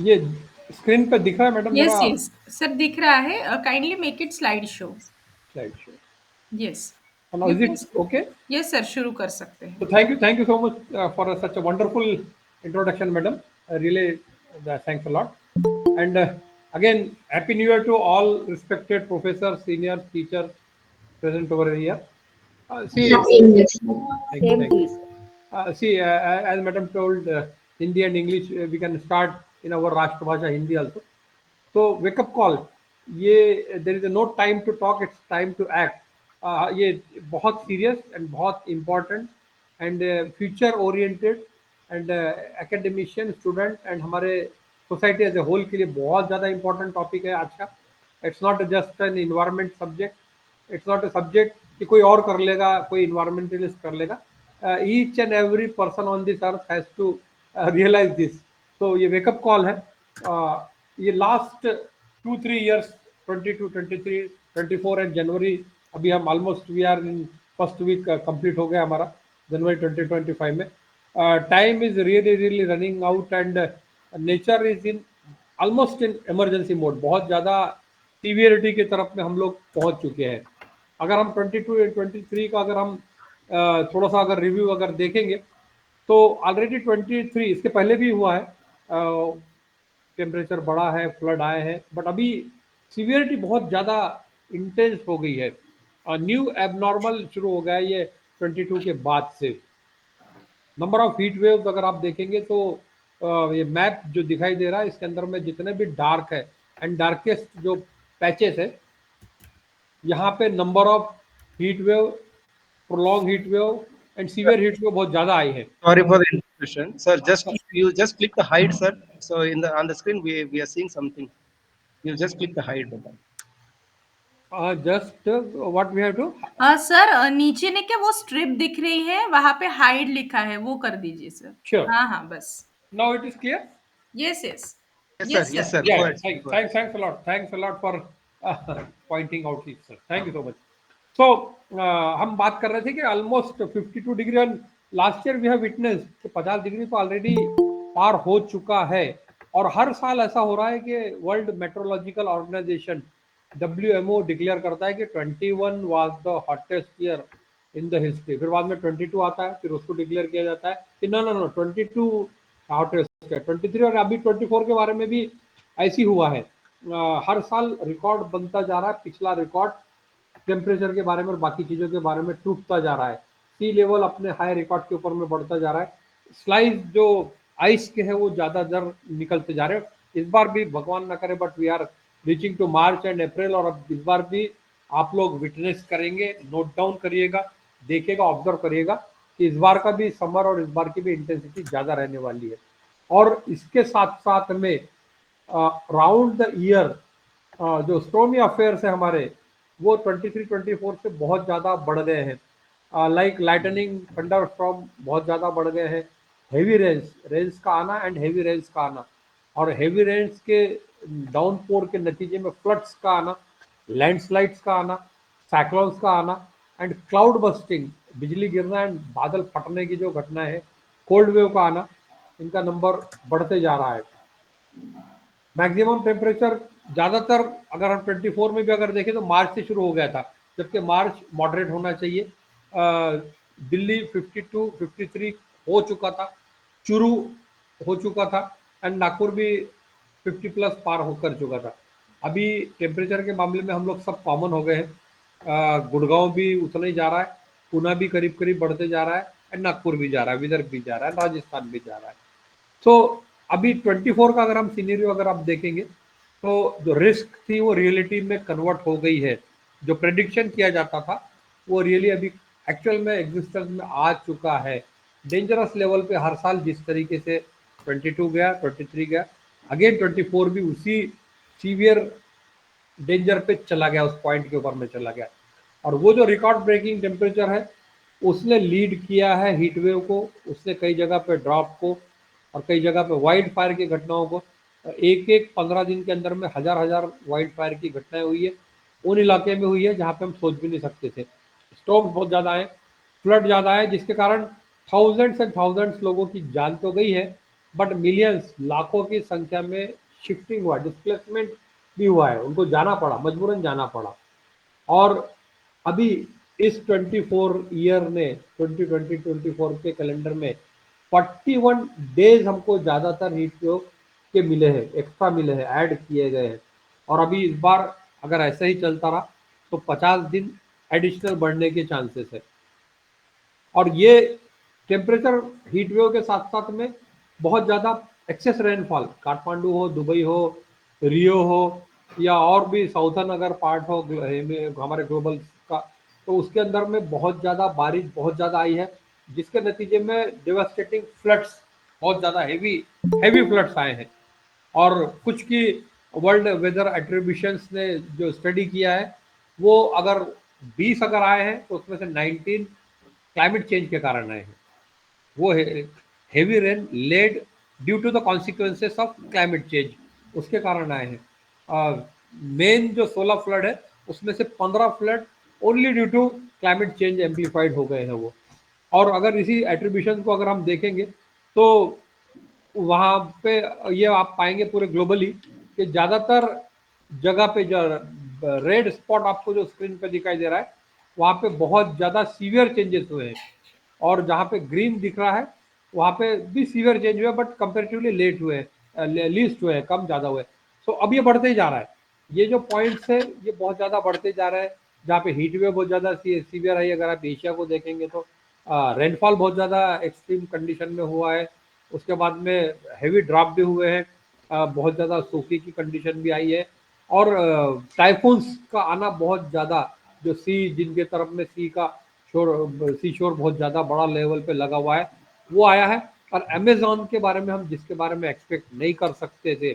ये स्क्रीन पे दिख रहा है मैडम यस मेरा यस सर दिख रहा है. Kindly make it slide show. Slide show? Yes now you is can. It okay? Yes sir शुरू कर सकते हैं. So thank you so much for such a wonderful introduction, madam. Really, thanks a lot. And again, happy New Year to all respected professors, seniors, teachers present over here. See, Happy New Year. Same thank to you. you, sir. As madam told, Hindi and English, we can start in our Rashtrabhasha Hindi also. So wake up call, ये there is no time to talk, it's time to act. ये बहुत serious and बहुत important and future oriented and academician student and हमारे society as a whole के लिए बहुत ज़्यादा important topic है आज का. It's not just an environment subject, it's not a subject कि कोई और कर लेगा, कोई इन्वायरमेंटलिस्ट कर लेगा. Each and every person on this earth has to realise this. तो ये वेकअप कॉल है. ये लास्ट 2-3 years 22, 23, 24 एंड जनवरी, अभी हम almost we are in first week complete हो गया हमारा जनवरी 2025 में. Time is really really running out and nature is in almost in emergency mode. बहुत ज़्यादा सीवियरिटी की तरफ में हम लोग पहुंच चुके हैं. अगर हम 22 या 23 का अगर हम थोड़ा सा अगर रिव्यू अगर देखेंगे तो ऑलरेडी 23 इसके पहले भी हुआ है, टेम्परेचर बढ़ा है, फ्लड आए हैं, बट अभी सीवियरिटी बहुत ज़्यादा इंटेंस हो गई है. न्यू एबनॉर्मल शुरू हो गया है ये 22 के बाद से. नंबर ऑफ हीट वेव्स अगर आप देखेंगे तो ये मैप जो दिखाई दे रहा है इसके अंदर में जितने भी डार्क है एंड डार्केस्ट जो पैचेस है, यहाँ पे number of heat wave, prolong heat wave and severe heat wave बहुत ज़्यादा आई है. Sorry for the interruption, sir. Just you just click the hide, sir. So in the on the screen we are seeing something. You just click the hide button. Just what we have to. Sir नीचे ने क्या वो strip दिख रही है, वहां पे hide लिखा है, वो कर दीजिए सर. श्योर, हाँ हाँ बस. Now it is clear. Yes yes Yes, sir. Yes Yes, sir. sir. Go Yeah, ahead. Go ahead. thanks a lot for pointing out it, sir. Thank you so much. So हम बात कर रहे थे कि almost 52 degree last year we have witness कि 50 degree तो already पार हो चुका है. और हर साल ऐसा हो रहा है कि world meteorological organisation WMO declare करता है कि 21 was the hottest year in the history. फिर बाद में 22 आता है, फिर उसको डिक्लेयर किया जाता है कि नो नो नो 22 हॉटेस्ट है. 23 और अभी 24 के बारे में भी ऐसी हुआ है. हर साल रिकॉर्ड बनता जा रहा है. पिछला रिकॉर्ड टेम्परेचर के बारे में और बाकी चीज़ों के बारे में टूटता जा रहा है. सी लेवल अपने हाई रिकॉर्ड के ऊपर में बढ़ता जा रहा है. स्लाइस जो आइस के हैं वो ज़्यादा दर निकलते जा रहे हैं. इस बार भी भगवान ना करे but we are reaching to March and April, और अब इस बार भी आप लोग विटनेस करेंगे, नोट डाउन करिएगा, देखिएगा, ऑब्जर्व करिएगा कि इस बार का भी समर और इस बार की भी इंटेंसिटी ज़्यादा रहने वाली है. और इसके साथ साथ में राउंड द ईयर जो स्टॉर्मी अफेयर्स है हमारे वो 23-24 से बहुत ज़्यादा बढ़ गए हैं. लाइक लाइटनिंग, थंडर स्टॉर्म बहुत ज़्यादा बढ़ गए हैं. हेवी रेंस का आना एंड हेवी रेंस का आना, और हेवी रेंस के डाउनपोर के नतीजे में फ्लड्स का आना, लैंडस्लाइड्स का आना, साइक्लोन्स का आना एंड क्लाउड बस्टिंग, बिजली गिरना एंड बादल फटने की जो घटनाएं हैं, कोल्ड वेव का आना, इनका नंबर बढ़ते जा रहा है. मैक्सिमम टेम्परेचर ज़्यादातर अगर हम 24 में भी अगर देखें तो मार्च से शुरू हो गया था, जबकि मार्च मॉडरेट होना चाहिए. दिल्ली 52, 53 हो चुका था, चुरू हो चुका था एंड नागपुर भी 50 प्लस पार होकर चुका था. अभी टेम्परेचर के मामले में हम लोग सब कॉमन हो गए हैं. गुड़गांव भी उतना ही जा रहा है, पुणे भी करीब करीब बढ़ते जा रहा है एंड नागपुर भी जा रहा है, विदर्भ भी जा रहा है, राजस्थान भी जा रहा है. तो अभी 24 का अगर हम सीनेरियो अगर आप देखेंगे तो जो रिस्क थी वो रियलिटी में कन्वर्ट हो गई है. जो प्रेडिक्शन किया जाता था वो रियली अभी एक्चुअल में एग्जिस्टेंस में आ चुका है. डेंजरस लेवल पे हर साल जिस तरीके से 22 गया, 23 गया, अगेन 24 भी उसी सीवियर डेंजर पे चला गया, उस पॉइंट के ऊपर में चला गया. और वो जो रिकॉर्ड ब्रेकिंग टेम्परेचर है उसने लीड किया है हीट वेव को, उसने कई जगह पे ड्रॉप को और कई जगह पे वाइल्ड फायर की घटनाओं को. एक एक 15 दिन के अंदर में हजार हजार वाइल्ड फायर की घटनाएं हुई है. उन इलाके में हुई है जहाँ पे हम सोच भी नहीं सकते थे. स्टॉर्म्स बहुत ज़्यादा आए, फ्लड ज़्यादा आए, जिसके कारण थाउजेंड्स एंड थाउजेंड्स लोगों की जान तो गई है बट मिलियंस, लाखों की संख्या में शिफ्टिंग हुआ, डिस्प्लेसमेंट भी हुआ है, उनको जाना पड़ा, मजबूरन जाना पड़ा। और अभी इस 24 ईयर ने 2020-24 के कैलेंडर में 41 डेज हमको ज्यादातर हीट वेव के मिले हैं, एक्स्ट्रा मिले हैं, ऐड किए गए हैं। और अभी इस बार अगर ऐसा ही चलता रहा तो 50 दिन एडिशनल बढ़ने के चांसेस है। और ये टेम्परेचर हीट वेव के साथ साथ में बहुत ज़्यादा एक्सेस रेनफॉल, काठमांडू हो, दुबई हो, रियो हो, या और भी साउथर्न अगर पार्ट हो हमारे ग्लोबल का, तो उसके अंदर में बहुत ज़्यादा बारिश बहुत ज़्यादा आई है, जिसके नतीजे में डिवास्टेटिंग फ्लड्स, बहुत ज़्यादा हेवी हेवी फ्लड्स आए हैं। और कुछ की वर्ल्ड वेदर एट्रीब्यूशंस ने जो स्टडी किया है, वो अगर 20 अगर आए हैं तो उसमें से 19 क्लाइमेट चेंज के कारण आए हैं। वो heavy rain led due to the consequences of climate change, उसके कारण आए हैं। मेन जो 16 फ्लड है उसमें से 15 flood only due to climate change amplified हो गए हैं वो। और अगर इसी एट्रीब्यूशन को अगर हम देखेंगे तो वहाँ पे ये आप पाएंगे पूरे ग्लोबली कि ज़्यादातर जगह पे जो रेड स्पॉट आपको जो स्क्रीन पे दिखाई दे रहा है, वहाँ पे बहुत ज़्यादा सीवियर चेंजेस हुए हैं। और जहाँ पे ग्रीन दिख रहा है वहाँ पे भी सीवियर चेंज हुए, बट कंपेरेटिवली लेट हुए हैं, लीस्ट हुए हैं, कम ज़्यादा हुए। सो अब ये बढ़ते ही जा रहा है, ये जो पॉइंट्स है ये बहुत ज़्यादा बढ़ते जा रहे हैं। जहाँ पे हीट वेव बहुत ज़्यादा सीवियर है, अगर आप एशिया को देखेंगे तो रेनफॉल बहुत ज़्यादा एक्सट्रीम कंडीशन में हुआ है। उसके बाद में हेवी ड्रॉप भी हुए हैं, बहुत ज़्यादा सूखी की कंडीशन भी आई है। और टाइफून्स का आना बहुत ज़्यादा, जो सी जिनके तरफ में सी शोर बहुत ज़्यादा बड़ा लेवल पे लगा हुआ है, वो आया है। और अमेजोन के बारे में हम जिसके बारे में एक्सपेक्ट नहीं कर सकते थे,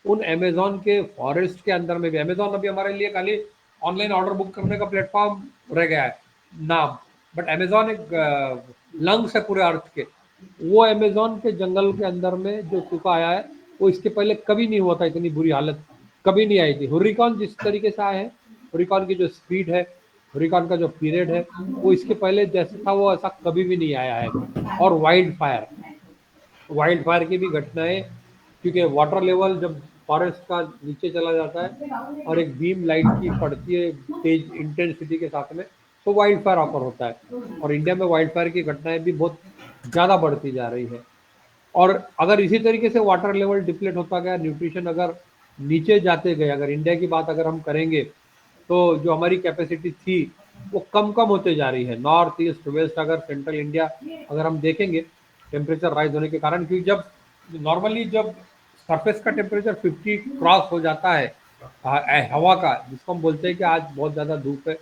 उन अमेजोन के फॉरेस्ट के अंदर में भी, अमेजोन अभी हमारे लिए खाली ऑनलाइन ऑर्डर बुक करने का प्लेटफॉर्म रह गया है नाम, बट अमेजोन एक लंग्स है पूरे अर्थ के। वो अमेजोन के जंगल के अंदर में जो सूखा आया है, वो इसके पहले कभी नहीं हुआ था, इतनी बुरी हालत कभी नहीं आई थी। हुरिकान जिस तरीके से आए हैं, हुरिकान की जो स्पीड है, हुरिकान का जो पीरियड है, वो इसके पहले जैसे था वो ऐसा कभी भी नहीं आया है। और वाइल्ड फायर की भी घटनाएं, क्योंकि वाटर लेवल जब फॉरेस्ट का नीचे चला जाता है और एक बीम लाइट की पड़ती है तेज इंटेंसिटी के साथ में, तो वाइल्ड फायर ऑकर होता है। और इंडिया में वाइल्ड फायर की घटनाएं भी बहुत ज़्यादा बढ़ती जा रही है। और अगर इसी तरीके से वाटर लेवल डिप्लेट होता गया, न्यूट्रिशन अगर नीचे जाते गए, अगर इंडिया की बात अगर हम करेंगे, तो जो हमारी कैपेसिटी थी वो कम कम होते जा रही है। नॉर्थ ईस्ट वेस्ट अगर सेंट्रल इंडिया अगर हम देखेंगे, टेम्परेचर राइज होने के कारण, क्योंकि जब नॉर्मली जब सरफेस का टेम्परेचर 50 क्रॉस हो जाता है हवा का, जिसको हम बोलते हैं कि आज बहुत ज़्यादा धूप है,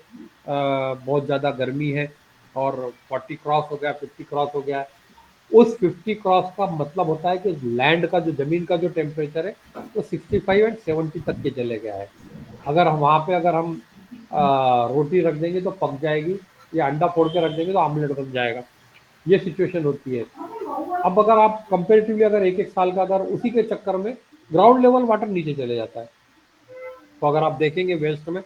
बहुत ज़्यादा गर्मी है, और 40 क्रॉस हो गया, 50 क्रॉस हो गया, उस 50 क्रॉस का मतलब होता है कि लैंड का जो जमीन का जो टेम्परेचर है वो 65 एंड 70 तक के चले गया है। अगर हम वहाँ पे अगर हम रोटी रख देंगे तो पक जाएगी, या अंडा फोड़ के रख देंगे तो आमलेट बन जाएगा, ये सिचुएशन होती है। अब अगर आप कंपेरेटिवली अगर एक एक साल का अगर उसी के चक्कर में ग्राउंड लेवल वाटर नीचे चले जाता है, तो अगर आप देखेंगे वेस्ट में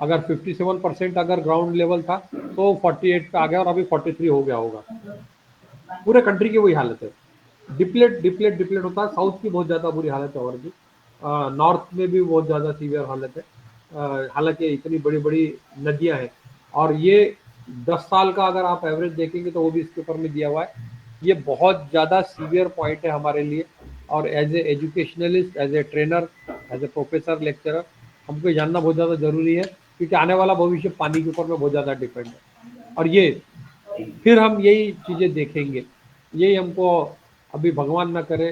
अगर 57% अगर ग्राउंड लेवल था तो 48 पे आ गया, और अभी 43 हो गया होगा। पूरे कंट्री की वही हालत है, डिप्लेट डिप्लेट डिप्लेट होता है। साउथ की बहुत ज़्यादा बुरी हालत है, और भी नॉर्थ में भी बहुत ज़्यादा सीवियर हालत है। हालांकि इतनी बड़ी बड़ी नदियां हैं, और ये 10 साल का अगर आप एवरेज देखेंगे तो वो भी इसके ऊपर में दिया हुआ है। ये बहुत ज़्यादा सीवियर पॉइंट है हमारे लिए, और as a educationalist, as a trainer, as a professor, lecturer, हमको ये जानना बहुत ज़्यादा ज़रूरी है, क्योंकि आने वाला भविष्य पानी के ऊपर में बहुत ज़्यादा डिपेंड है। और ये फिर हम यही चीज़ें देखेंगे, यही हमको, अभी भगवान ना करे,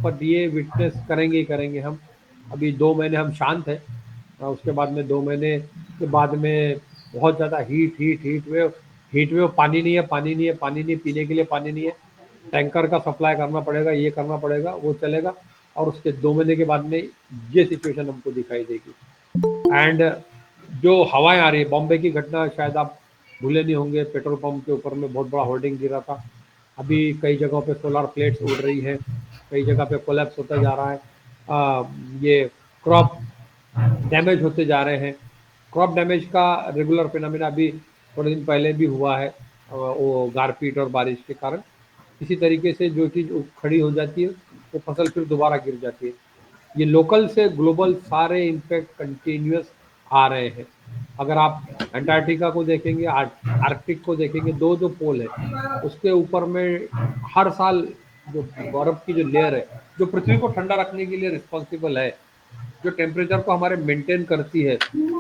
पर ये विटनेस करेंगे ही करेंगे हम। अभी 2 महीने हम शांत हैं, उसके बाद में 2 महीने के बाद में बहुत ज़्यादा हीट वेव, पानी नहीं है, पानी नहीं है, पानी नहीं, पीने के लिए पानी नहीं है, टैंकर का सप्लाई करना पड़ेगा, ये करना पड़ेगा, वो चलेगा। और उसके 2 महीने के बाद में ये सिचुएशन हमको दिखाई देगी। एंड जो हवाएं आ रही है, बॉम्बे की घटना शायद आप भूले नहीं होंगे, पेट्रोल पंप के ऊपर में बहुत बड़ा होर्डिंग गिरा था। अभी कई जगहों पे सोलर प्लेट्स उड़ रही हैं, कई जगह पे कोलैप्स होता जा रहा है। ये क्रॉप डैमेज होते जा रहे हैं। क्रॉप डैमेज का रेगुलर फिनोमेना अभी थोड़े दिन पहले भी हुआ है, वो गारपीट और बारिश के कारण। इसी तरीके से जो चीज़ खड़ी हो जाती है वो फसल फिर दोबारा गिर जाती है। ये लोकल से ग्लोबल सारे इम्पैक्ट कंटिन्यूस आ रहे हैं। अगर आप अंटार्कटिका को देखेंगे, आर्कटिक को देखेंगे, दो जो पोल है उसके ऊपर में हर साल जो बर्फ की जो लेयर है जो पृथ्वी को ठंडा रखने के लिए रिस्पॉन्सिबल है, जो टेम्परेचर को हमारे मेंटेन करती है,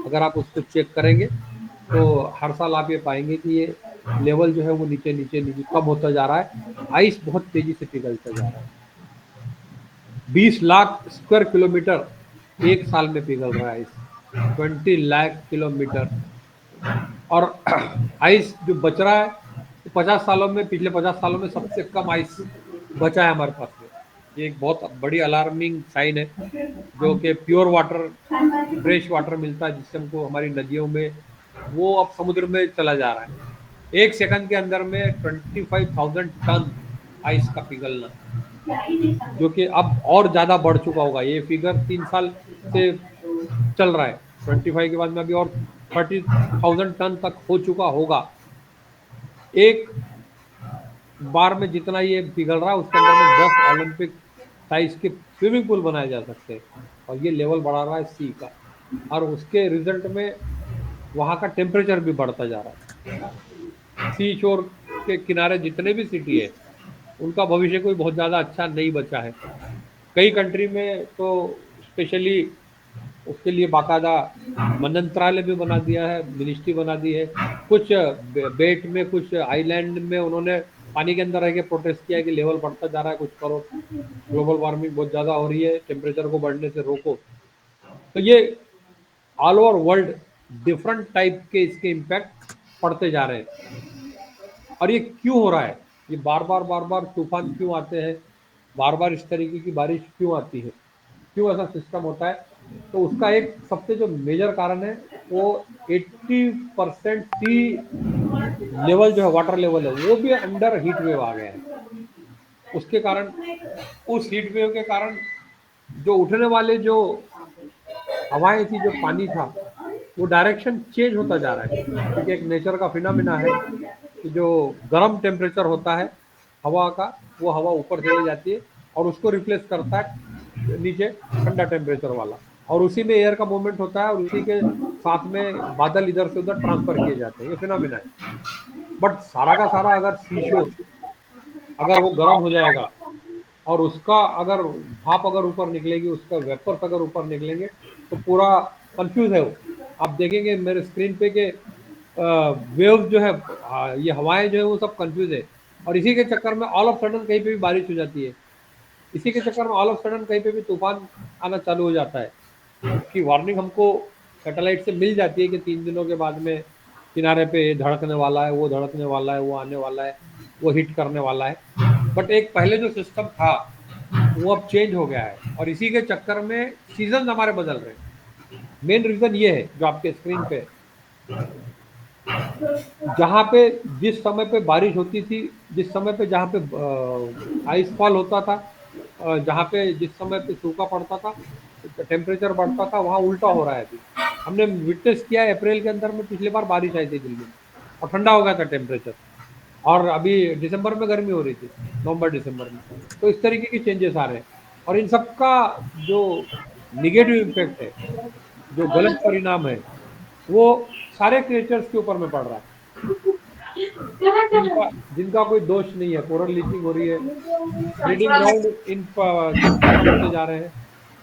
अगर आप उसको चेक करेंगे तो हर साल आप ये पाएंगे कि ये लेवल जो है वो नीचे नीचे नीचे कम होता जा रहा है। आइस बहुत तेजी से पिघलता जा रहा है। 20 लाख स्क्वायर किलोमीटर एक साल में पिघल रहा है आइस, 20 लाख किलोमीटर। और आइस जो बच रहा है तो 50 सालों में, पिछले 50 सालों में सबसे कम आइस बचा है हमारे पास में। ये एक बहुत बड़ी अलार्मिंग साइन है, जो कि प्योर वाटर, फ्रेश वाटर मिलता है जिससे हमको हमारी नदियों में, वो अब समुद्र में चला जा रहा है। एक सेकंड के अंदर में 25,000 टन आइस का पिघलना, जो कि अब और ज़्यादा बढ़ चुका होगा। ये फिगर 3 साल से चल रहा है, 25 के बाद में अभी और 30,000 टन तक हो चुका होगा। एक बार में जितना ये पिघल रहा है उसके अंदर में 10 ओलंपिक साइज के स्विमिंग पूल बनाए जा सकते हैं। और ये लेवल बढ़ा रहा है सी का, और उसके रिजल्ट में वहाँ का टेम्परेचर भी बढ़ता जा रहा है। सी शोर के किनारे जितने भी सिटी है उनका भविष्य कोई बहुत ज़्यादा अच्छा नहीं बचा है। कई कंट्री में तो स्पेशली उसके लिए बाकायदा मंत्रालय भी बना दिया है, मिनिस्ट्री बना दी है। कुछ बेट में, कुछ आइलैंड में उन्होंने पानी के अंदर रह के प्रोटेस्ट किया कि लेवल बढ़ता जा रहा है, कुछ करो, ग्लोबल वार्मिंग बहुत ज़्यादा हो रही है, टेम्परेचर को बढ़ने से रोको। तो ये all over world different type के इसके इम्पैक्ट पड़ते जा रहे हैं। और ये क्यों हो रहा है? ये बार बार तूफान क्यों आते हैं, बार बार इस तरीके की बारिश क्यों आती है, क्यों ऐसा सिस्टम होता है? तो उसका एक सबसे जो मेजर कारण है वो 80% सी लेवल जो है, वाटर लेवल है, वो भी अंडर हीट वेव आ गया है। उसके कारण, उस हीट वेव के कारण जो उठने वाले जो हवाएं थी, जो पानी था, वो डायरेक्शन चेंज होता जा रहा है। क्योंकि एक नेचर का फिनोमिना है कि जो गर्म टेम्परेचर होता है हवा का, वो हवा ऊपर चली जाती है और उसको रिप्लेस करता है नीचे ठंडा टेम्परेचर वाला, और उसी में एयर का मूवमेंट होता है और उसी के साथ में बादल इधर से उधर ट्रांसफर किए जाते हैं। ये फिनोमिना है। बट सारा का सारा अगर सी शोर अगर वो गर्म हो जाएगा और उसका अगर भाप अगर ऊपर निकलेगी, उसका वेपर्स अगर ऊपर निकलेंगे, तो पूरा कंफ्यूज है वो। आप देखेंगे मेरे स्क्रीन पे कि वेव जो है, ये हवाएं जो है वो सब कंफ्यूज है। और इसी के चक्कर में ऑल ऑफ सडन कहीं पे भी बारिश हो जाती है, इसी के चक्कर में ऑल ऑफ सडन कहीं पे भी तूफान आना चालू हो जाता है। उसकी वार्निंग हमको सैटेलाइट से मिल जाती है कि 3 दिनों के बाद में किनारे पे धड़कने वाला है, वो धड़कने वाला है, वो आने वाला है, वो हिट करने वाला है। बट एक पहले जो सिस्टम था वो अब चेंज हो गया है, और इसी के चक्कर में सीजन हमारे बदल रहे हैं। मेन रीजन ये है जो आपके स्क्रीन पे, जहाँ पे जिस समय पे बारिश होती थी, जिस समय पे जहाँ पे आइस फॉल होता था, जहाँ पे जिस समय पे सूखा पड़ता था, टेम्परेचर बढ़ता था, वहाँ उल्टा हो रहा है। अभी हमने विटनेस किया है, अप्रैल के अंदर में पिछली बार बारिश आई थी दिल्ली में और ठंडा हो गया था टेम्परेचर, और अभी दिसंबर में गर्मी हो रही थी, नवंबर दिसंबर में। तो इस तरीके की चेंजेस आ रहे हैं, और इन सब का जो निगेटिव इम्पैक्ट है, जो गलत परिणाम है, वो सारे क्रिएचर्स के ऊपर में पड़ रहा है, जिनका कोई दोष नहीं है। कोरल लीचिंग हो रही है, ब्रीडिंग ग्राउंड इन होते जा रहे हैं,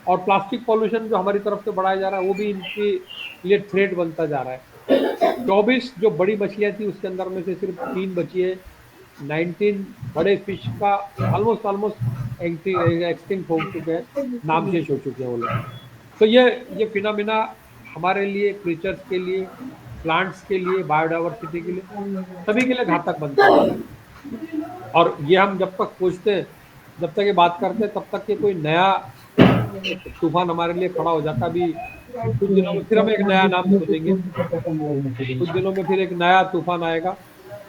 और प्लास्टिक पॉल्यूशन जो हमारी तरफ से बढ़ाया जा रहा है वो भी इनके लिए थ्रेट बनता जा रहा है। 24 जो बड़ी मछलियां थी उसके अंदर में से सिर्फ 3 बची है। 19 बड़े फिश का ऑलमोस्ट एक्सटिंक्ट हो चुके हैं, नामशेष हो चुके हैं वो लोग। तो ये फिनोमिना हमारे लिए, क्रीचर्स के लिए, प्लांट्स के लिए, बायोडाइवर्सिटी के लिए, सभी के लिए घातक बनता है। और ये हम जब तक पूछते हैं, जब तक ये बात करते हैं, तब तक ये कोई नया तूफान हमारे लिए खड़ा हो जाता। अभी कुछ दिनों में फिर हम एक नया नाम सोचेंगे, कुछ दिनों में फिर एक नया तूफान आएगा,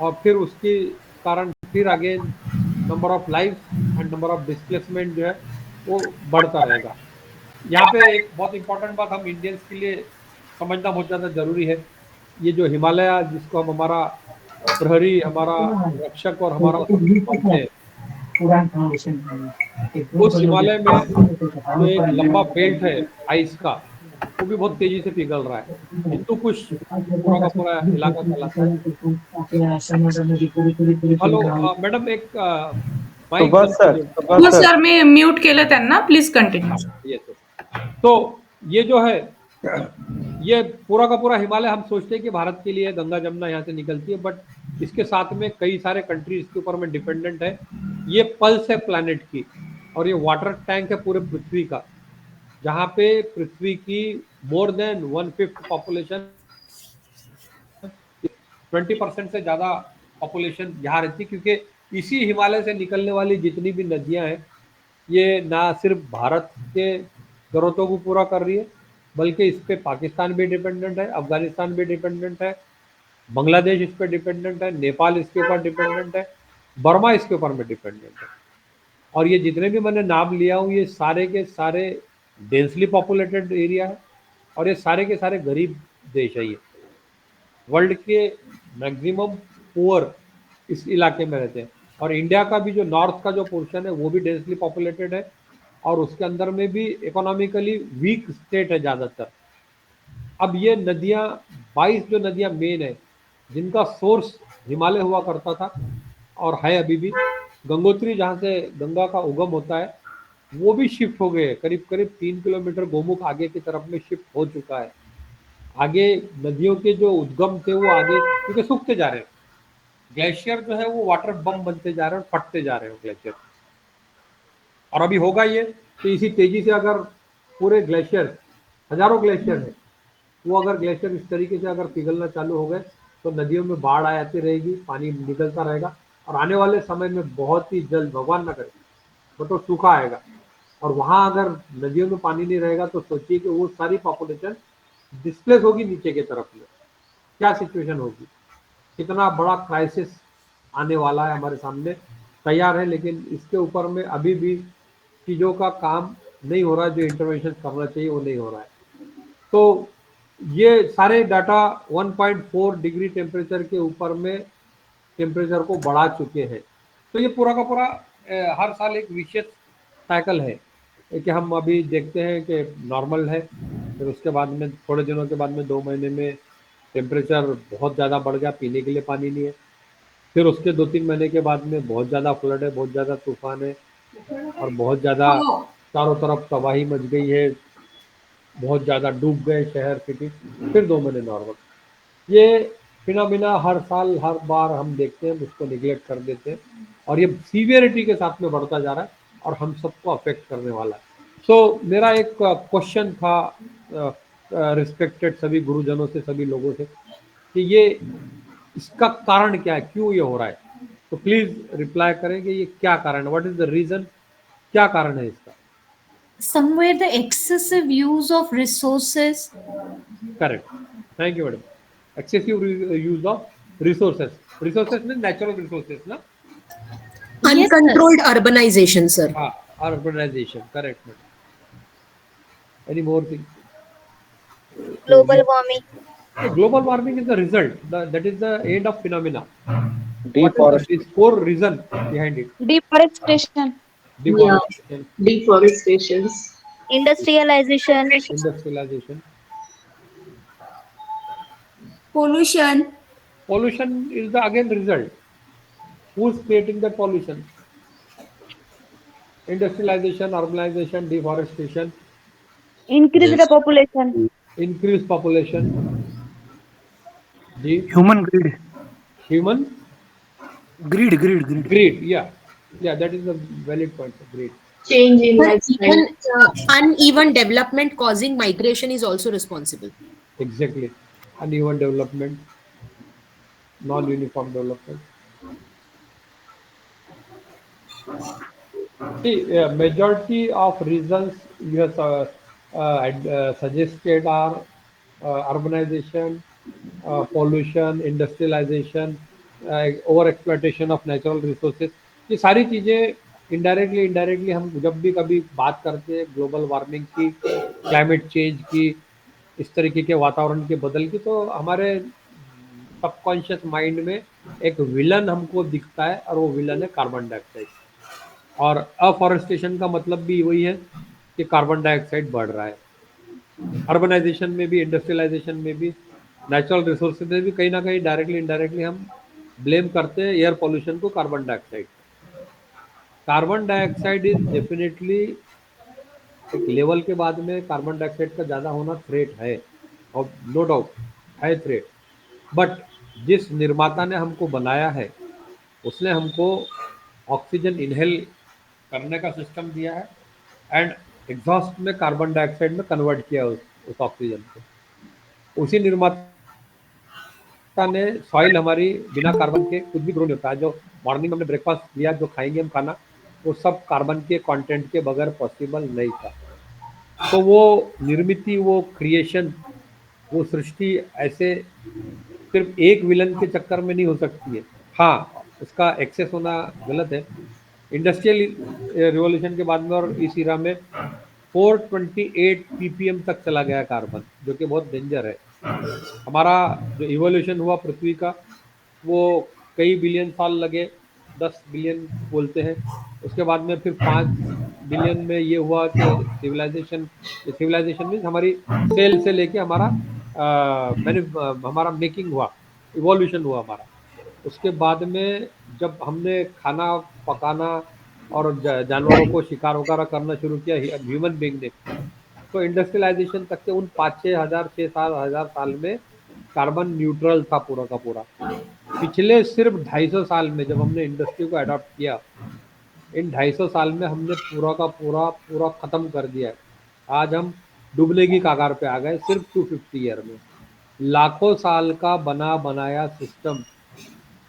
और फिर उसके कारण फिर again number of life and number of displacement जो है वो बढ़ता रहेगा। यहाँ पे एक बहुत इंपॉर्टेंट बात हम इंडियंस के लिए समझना बहुत ज़्यादा जरूरी है। ये जो हिमालय जिसको हम हमारा प्रहरी, हमारा रक्षक और हमारा मानते हैं, उस हिमालय में जो एक लंबा बेल्ट है आइस का, वो भी बहुत तेजी से पिघल रहा है। हिंदू कुश पूरा का पूरा इलाका कहलाता है। हेलो मैडम, एक माइक बंद Subhash sir, कीजिए। हो Subhash sir. सर, मी म्यूट केलं त्यांना. Please continue. ये तो ये जो है, ये पूरा का पूरा हिमालय हम सोचते हैं कि भारत के लिए गंगा जमुना यहाँ से निकलती है, बट इसके साथ में कई सारे कंट्री इसके ऊपर में डिपेंडेंट है। ये पल्स है प्लैनेट की, और ये वाटर टैंक है पूरे पृथ्वी का, जहाँ पे पृथ्वी की मोर देन 1/5 पॉपुलेशन, 20% से ज़्यादा पॉपुलेशन यहाँ रहती है, क्योंकि इसी हिमालय से निकलने वाली जितनी भी नदियाँ हैं, ये ना सिर्फ भारत के ज़रूरतों को पूरा कर रही है, बल्कि इस पे पाकिस्तान भी डिपेंडेंट है, अफगानिस्तान भी डिपेंडेंट है, बांग्लादेश इस पे डिपेंडेंट है, नेपाल इसके ऊपर डिपेंडेंट है, बर्मा इसके ऊपर में डिपेंडेंट है। और ये जितने भी मैंने नाम लिया हूँ, ये सारे के सारे डेंसली पॉपुलेटेड एरिया है, और ये सारे के सारे गरीब देश है। ये वर्ल्ड के मैक्सिमम पुअर इस इलाके में रहते हैं। और इंडिया का भी जो नॉर्थ का जो पोर्शन है वो भी डेंसली पॉपुलेटेड है, और उसके अंदर में भी इकोनॉमिकली वीक स्टेट है ज़्यादातर। अब ये नदियाँ, 22 जो नदियाँ मेन है, जिनका सोर्स हिमालय हुआ करता था और है अभी भी, गंगोत्री जहाँ से गंगा का उगम होता है, वो भी शिफ्ट हो गए, करीब करीब 3 किलोमीटर गोमुख आगे की तरफ में शिफ्ट हो चुका है। आगे नदियों के जो उद्गम थे वो आगे, क्योंकि सूखते जा रहे हैं, ग्लेशियर जो है वो वाटर बम बनते जा रहे हैं, फटते जा रहे हैं ग्लेशियर। और अभी होगा ये कि इसी तेजी से अगर पूरे ग्लेशियर, हजारों ग्लेशियर है, वो अगर ग्लेशियर इस तरीके से अगर पिघलना चालू हो गए, तो नदियों में बाढ़ आती रहेगी, पानी निकलता रहेगा, और आने वाले समय में बहुत ही जल्द, भगवान न करे, मतलब सूखा आएगा। और वहाँ अगर नदियों में पानी नहीं रहेगा, तो सोचिए कि वो सारी पॉपुलेशन डिस्प्लेस होगी नीचे की तरफ में, क्या सिचुएशन होगी, कितना बड़ा क्राइसिस आने वाला है हमारे सामने तैयार है। लेकिन इसके ऊपर में अभी भी चीज़ों का काम नहीं हो रहा है, जो इंटरवेंशन करना चाहिए वो नहीं हो रहा है। तो ये सारे डाटा 1.4 डिग्री टेम्परेचर के ऊपर में टेम्परेचर को बढ़ा चुके हैं। तो ये पूरा का पूरा हर साल एक विशेष साइकिल है कि हम अभी देखते हैं कि नॉर्मल है, फिर उसके बाद में थोड़े दिनों के बाद में 2 महीने में टेम्परेचर बहुत ज़्यादा बढ़ गया, पीने के लिए पानी नहीं है, फिर उसके 2-3 महीने के बाद में बहुत ज़्यादा फ्लड है, बहुत ज़्यादा तूफान है, और बहुत ज़्यादा चारों तरफ तबाही मच गई है, बहुत ज़्यादा डूब गए शहर सिटी, फिर 2 महीने नॉर्मल। ये फिनोमिना हर साल हर बार हम देखते हैं, उसको निगलेक्ट कर देते हैं, और ये सीवियरिटी के साथ में बढ़ता जा रहा है और हम सबको अफेक्ट करने वाला है। सो मेरा एक क्वेश्चन था रिस्पेक्टेड सभी गुरुजनों से, सभी लोगों से, कि ये इसका कारण क्या है, क्यों ये हो रहा है, तो प्लीज रिप्लाई करें कि ये क्या कारण है, व्हाट इज द रीजन, क्या कारण है इसका। Somewhere the excessive use of resources. Correct, thank you madam. Excessive use of resources, resources में नेचुरल रिसोर्सेस ना, Yes, sir. Uncontrolled urbanization, sir. हाँ, urbanisation, correct madam. Any more thing? Global warming. Global warming is the result, that is the end of phenomena. What is Deforestation. the core reason behind it? Deforestation. Deforestation, Deforestations. Industrialization. industrialization. Pollution. Pollution is the again result. Who's creating that pollution? Industrialization, urbanization, deforestation, Increase the population. increased population, the Human greed. human Greed. greed. Yeah, that is a valid point. Greed. Change in But lifestyle. even Uneven development causing migration is also responsible. Exactly. Uneven development, non-uniform development. See, majority of reasons you have suggested are urbanization, pollution, industrialization, over exploitation of natural resources. ये सारी चीज़ें indirectly हम जब भी कभी बात करते हैं ग्लोबल वार्मिंग की, क्लाइमेट चेंज की, इस तरीके के वातावरण के बदल की, तो हमारे सबकॉन्शियस माइंड में एक विलन हमको दिखता है, और वो विलन है कार्बन डाइऑक्साइड। और अफॉरेस्टेशन का मतलब भी वही है कि कार्बन डाइऑक्साइड बढ़ रहा है। अर्बनाइजेशन में भी, इंडस्ट्रियलाइजेशन में भी, नेचुरल रिसोर्सेज में भी कहीं ना कहीं डायरेक्टली इनडायरेक्टली हम ब्लेम करते हैं एयर पोल्यूशन को carbon dioxide. Carbon dioxide is definitely एक लेवल के बाद में कार्बन डाइऑक्साइड का ज़्यादा होना थ्रेट है, और नो डाउट है थ्रेट। बट जिस निर्माता ने हमको बनाया है उसने हमको ऑक्सीजन इनहेल करने का सिस्टम दिया है एंड एग्जॉस्ट में कार्बन डाइऑक्साइड में कन्वर्ट किया उस ऑक्सीजन को। उसी निर्माता ने सॉइल हमारी बिना कार्बन के कुछ भी ग्रो नहीं होता है। जो मॉर्निंग में हमने ब्रेकफास्ट लिया, जो खाएंगे हम खाना, वो सब कार्बन के कंटेंट के बगैर पॉसिबल नहीं था। तो वो निर्मिति, वो क्रिएशन, वो सृष्टि ऐसे सिर्फ एक विलन के चक्कर में नहीं हो सकती है। हाँ, उसका एक्सेस होना गलत है। इंडस्ट्रियल रिवॉल्यूशन के बाद में और इस इरा में 428 ppm तक चला गया कार्बन, जो कि बहुत डेंजर है। हमारा जो इवोल्यूशन हुआ पृथ्वी का, वो कई बिलियन साल लगे, 10 बिलियन बोलते हैं। उसके बाद में फिर 5 बिलियन में ये हुआ कि सिविलाइजेशन मीन्स हमारी सेल से लेके हमारा मेकिंग हुआ, इवोल्यूशन हुआ हमारा। उसके बाद में जब हमने खाना पकाना और जानवरों को शिकार वगैरह करना शुरू किया ह्यूमन बीइंग ने, तो इंडस्ट्रियलाइजेशन तक के उन 5-6 हज़ार 6-7 हज़ार साल में कार्बन न्यूट्रल था पूरा का पूरा। पिछले सिर्फ 250 साल में जब हमने इंडस्ट्री को अडॉप्ट किया, इन 250 साल में हमने पूरा का पूरा खत्म कर दिया है। आज हम डूबने की कगार पे आ गए सिर्फ 250 ईयर में। लाखों साल का बना बनाया सिस्टम,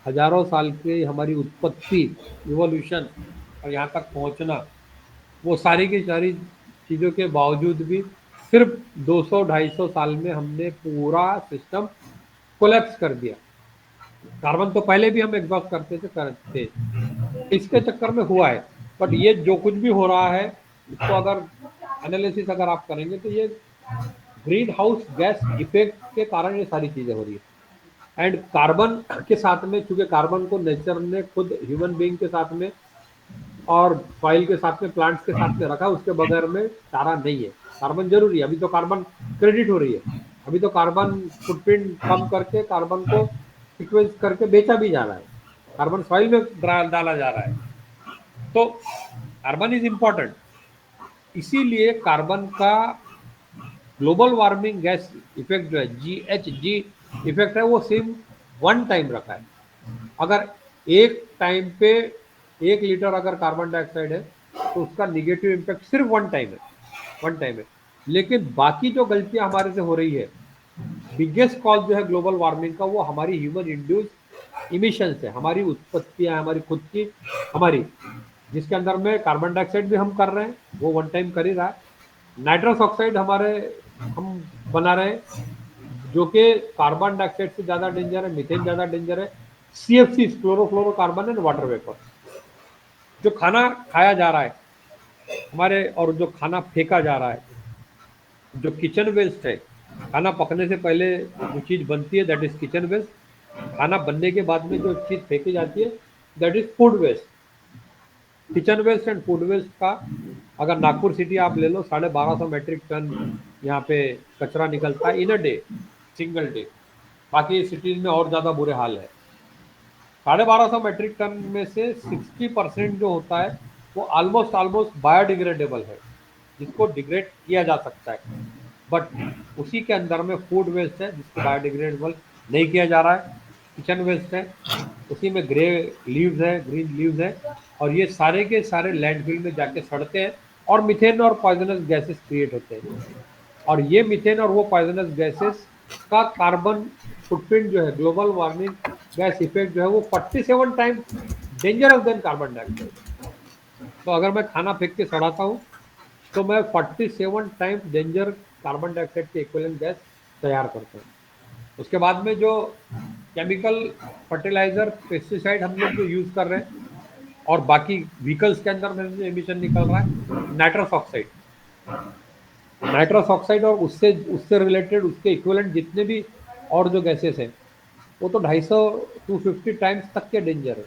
हजारों साल की हमारी उत्पत्ति, इवोल्यूशन और यहाँ तक पहुँचना, वो सारी की सारी चीज़ों के बावजूद भी सिर्फ 200-250 साल में हमने पूरा सिस्टम कोलैप्स कर दिया। कार्बन तो पहले भी हम एग्जॉस्ट करते थे, इसके चक्कर में हुआ है। बट ये जो कुछ भी हो रहा है, इसको अगर एनालिसिस अगर आप करेंगे तो ये ग्रीन हाउस गैस इफेक्ट के कारण ये सारी चीज़ें हो रही है। एंड कार्बन के साथ में, चूंकि कार्बन को नेचर ने खुद ह्यूमन बीइंग के साथ में और सॉइल के साथ में, प्लांट्स के साथ में रखा, उसके बगैर में चारा नहीं है। कार्बन जरूरी है। अभी तो कार्बन क्रेडिट हो रही है, अभी तो कार्बन फुटप्रिंट कम करके कार्बन को सीक्वेंस करके बेचा भी जा रहा है, कार्बन सॉइल में डाला जा रहा है। तो कार्बन इज इम्पॉर्टेंट। इसीलिए कार्बन का ग्लोबल वार्मिंग गैस इफेक्ट जो है, GHG इफेक्ट है, वो सिर्फ 1 टाइम रखा है। अगर एक टाइम पे 1 लीटर अगर कार्बन डाइऑक्साइड है तो उसका निगेटिव इम्पैक्ट सिर्फ 1 टाइम है। लेकिन बाकी जो गलतियां हमारे से हो रही है, बिगेस्ट कॉज जो है ग्लोबल वार्मिंग का, वो हमारी ह्यूमन इंड्यूस इमिशन है, हमारी उत्पत्तियां, हमारी खुद की, हमारी, जिसके अंदर में कार्बन डाइऑक्साइड भी हम कर रहे हैं, वो 1 टाइम कर ही रहा है। नाइट्रस ऑक्साइड हम बना रहे हैं, जो कि कार्बन डाइऑक्साइड से ज़्यादा डेंजर है, मीथेन ज़्यादा डेंजर है। CFC, chlorofluorocarbon and water vapour. जो खाना खाया जा रहा है हमारे, और जो खाना फेंका जा रहा है, जो किचन वेस्ट है, खाना पकने से पहले जो चीज़ बनती है दैट इज किचन वेस्ट। खाना बनने के बाद में जो चीज़ फेंकी जाती है that is food waste. Kitchen waste and food waste का अगर नागपुर सिटी आप ले लो, 1250 मेट्रिक टन यहाँ पे कचरा निकलता है इन अ डे, सिंगल डे। बाकी सिटीज में और ज़्यादा बुरे हाल है। 1250 मेट्रिक टन में से 60% जो होता है वो ऑलमोस्ट बायोडिग्रेडेबल है, जिसको डिग्रेड किया जा सकता है। बट उसी के अंदर में फूड वेस्ट है जिसको बायोडिग्रेडेबल नहीं किया जा रहा है। किचन वेस्ट है, उसी में ग्रे लीव्स है, ग्रीन लीव्स है, और ये सारे के सारे लैंडफिल में जाके सड़ते हैं और मीथेन और पॉइजनस गैसेस क्रिएट होते हैं। और ये मीथेन और वो पॉइजनस गैसेस का कार्बन फुटप्रिंट जो है, ग्लोबल वार्मिंग गैस इफेक्ट जो है, वो 47 times dangerous than carbon dioxide. तो अगर मैं खाना फेंक के सड़ाता हूँ तो मैं 47 टाइम्स डेंजर कार्बन डाइऑक्साइड के इक्विवेलेंट गैस तैयार करता हूँ। उसके बाद में जो केमिकल फर्टिलाइजर, पेस्टिसाइड हम लोग जो यूज़ कर रहे हैं, और बाकी व्हीकल्स के अंदर में जो एमिशन निकल रहा है, नाइट्रस ऑक्साइड और उससे रिलेटेड उसके इक्विवेलेंट जितने भी और जो गैसेस हैं, वो तो 250-250 टाइम्स तक के डेंजर है।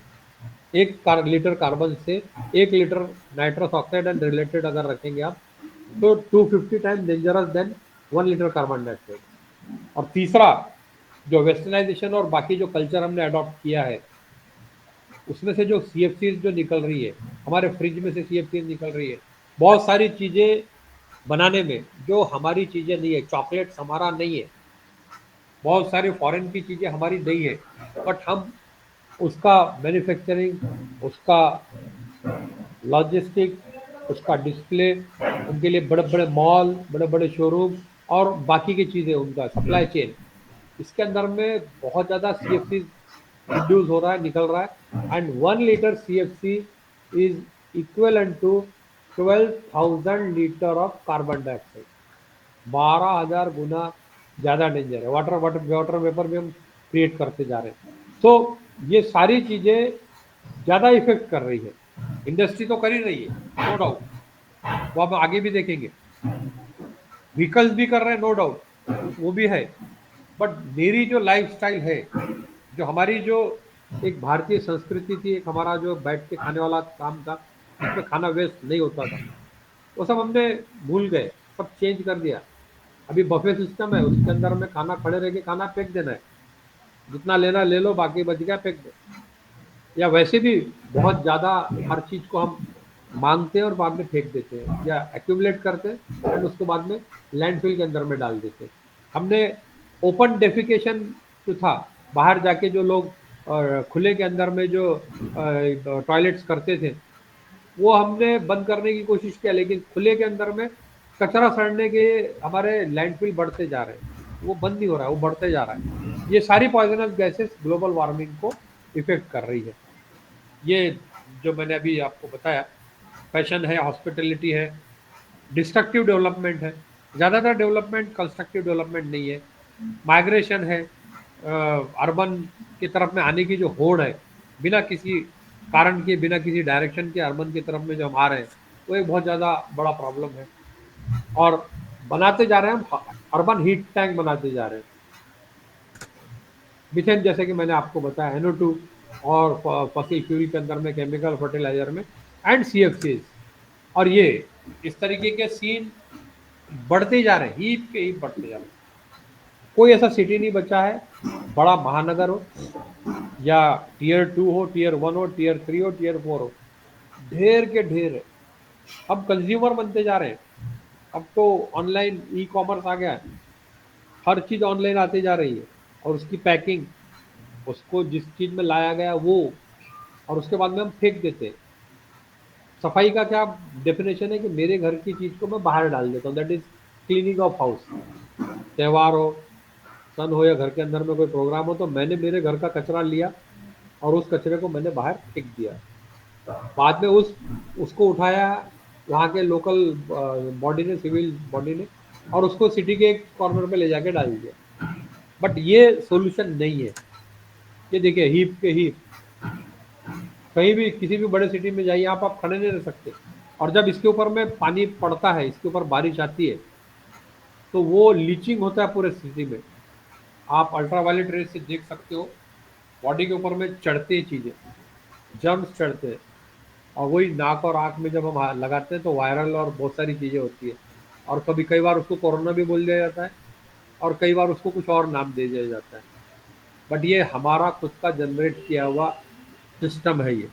लीटर कार्बन से 1 litre nitrous oxide and related अगर रखेंगे आप, तो 250 time dangerous than 1 litre carbon dioxide. और तीसरा, जो वेस्टर्नाइजेशन और बाकी जो कल्चर हमने अडॉप्ट किया है, उसमें से जो CFCs जो निकल रही है, हमारे फ्रिज में से CFCs निकल रही है, बहुत सारी चीज़ें बनाने में जो हमारी चीज़ें नहीं है, चॉकलेट्स हमारा नहीं है, बहुत सारी फॉरेन की चीज़ें हमारी नहीं है, बट हम उसका मैन्युफैक्चरिंग, उसका लॉजिस्टिक, उसका डिस्प्ले, उनके लिए बड़े बड़े मॉल, बड़े बड़े शोरूम और बाकी की चीज़ें, उनका सप्लाई चेन, इसके अंदर में बहुत ज़्यादा CFC प्रोड्यूस हो रहा है, निकल रहा है। And 1 litre CFC is equivalent to 12,000 litre of carbon dioxide. 12,000 गुना ज़्यादा डेंजर है। वाटर वेपर भी हम क्रिएट करते जा रहे हैं। तो ये सारी चीज़ें ज़्यादा इफेक्ट कर रही है। इंडस्ट्री तो कर ही रही है, नो डाउट, वो हम आगे भी देखेंगे। व्हीकल्स भी कर रहे हैं, नो डाउट, वो भी है। बट मेरी जो लाइफस्टाइल है, जो हमारी जो एक भारतीय संस्कृति थी, एक हमारा जो बैठ के खाने वाला काम था, जिसमें खाना वेस्ट नहीं होता था, वो सब हमने भूल गए, सब चेंज कर दिया। अभी बफे सिस्टम है, उसके अंदर में खाना खड़े रह के खाना फेंक देना है, जितना लेना ले लो, बाकी बच गया फेंक दो। या वैसे भी बहुत ज़्यादा हर चीज़ को हम मांगते हैं और बाद में फेंक देते हैं, या एक्यूमुलेट करते हैं एंड उसको बाद में लैंडफिल के अंदर में डाल देते हैं। हमने ओपन डेफिकेशन जो था, बाहर जाके जो लोग खुले के अंदर में जो टॉयलेट्स करते थे, वो हमने बंद करने की कोशिश किया, लेकिन खुले के अंदर में कचरा सड़ने के हमारे लैंडफिल बढ़ते जा रहे हैं, वो बंद नहीं हो रहा है, वो बढ़ते जा रहा है। ये सारी पॉइजनस गैसेस ग्लोबल वार्मिंग को इफेक्ट कर रही है। ये जो मैंने अभी आपको बताया, फैशन है, हॉस्पिटलिटी है, डिस्ट्रक्टिव डेवलपमेंट है, ज़्यादातर डेवलपमेंट कंस्ट्रक्टिव डेवलपमेंट नहीं है। माइग्रेशन है, अर्बन की तरफ में आने की जो होड़ है, बिना किसी कारण के, बिना किसी डायरेक्शन के अर्बन की तरफ में जो हम आ रहे हैं, वो एक बहुत ज़्यादा बड़ा प्रॉब्लम है। और बनाते जा रहे हैं हम, अर्बन हीट टैंक बनाते जा रहे हैं। मिथेन, जैसे कि मैंने आपको बताया, NO2 और फॉसिल फ्यूल के अंदर में, केमिकल फर्टिलाइजर में, एंड CFCs। और ये इस तरीके के सीन बढ़ते जा रहे हैं, हीप के हीप बढ़ते जा रहे हैं। कोई ऐसा सिटी नहीं बचा है, बड़ा महानगर हो या Tier 2 हो, Tier 1 हो, Tier 3 हो, Tier 4 हो, ढेर के ढेर है। अब कंज्यूमर बनते जा रहे हैं, अब तो ऑनलाइन ई-कॉमर्स आ गया है, हर चीज़ ऑनलाइन आती जा रही है, और उसकी पैकिंग, उसको जिस चीज़ में लाया गया वो, और उसके बाद में हम फेंक देते हैं। सफाई का क्या डेफिनेशन है कि मेरे घर की चीज़ को मैं बाहर डाल देता हूँ, that is cleaning of house. त्यौहार हो, सन हो, या घर के अंदर में कोई प्रोग्राम हो, तो मैंने मेरे घर का कचरा लिया और उस कचरे को मैंने बाहर फेंक दिया। बाद में उसको उठाया वहाँ के लोकल बॉडी ने, सिविल बॉडी ने, और उसको सिटी के एक कॉर्नर पे ले जाके डाल दिया। बट ये सॉल्यूशन नहीं है। ये देखिए, हीप के हीप, कहीं भी किसी भी बड़े सिटी में जाइए आप खड़े नहीं रह सकते। और जब इसके ऊपर में पानी पड़ता है, इसके ऊपर बारिश आती है, तो वो लीचिंग होता है पूरे सिटी में। आप अल्ट्रावायलेट रेस से देख सकते हो, बॉडी के ऊपर में चढ़ते हैं चीज़ें, जर्म्स चढ़ते हैं, और वही नाक और आँख में जब हम लगाते हैं तो वायरल और बहुत सारी चीज़ें होती है। और कई बार उसको कोरोना भी बोल दिया जाता है, और कई बार उसको कुछ और नाम दे दिया जाता है। बट ये हमारा खुद का जनरेट किया हुआ सिस्टम है ये।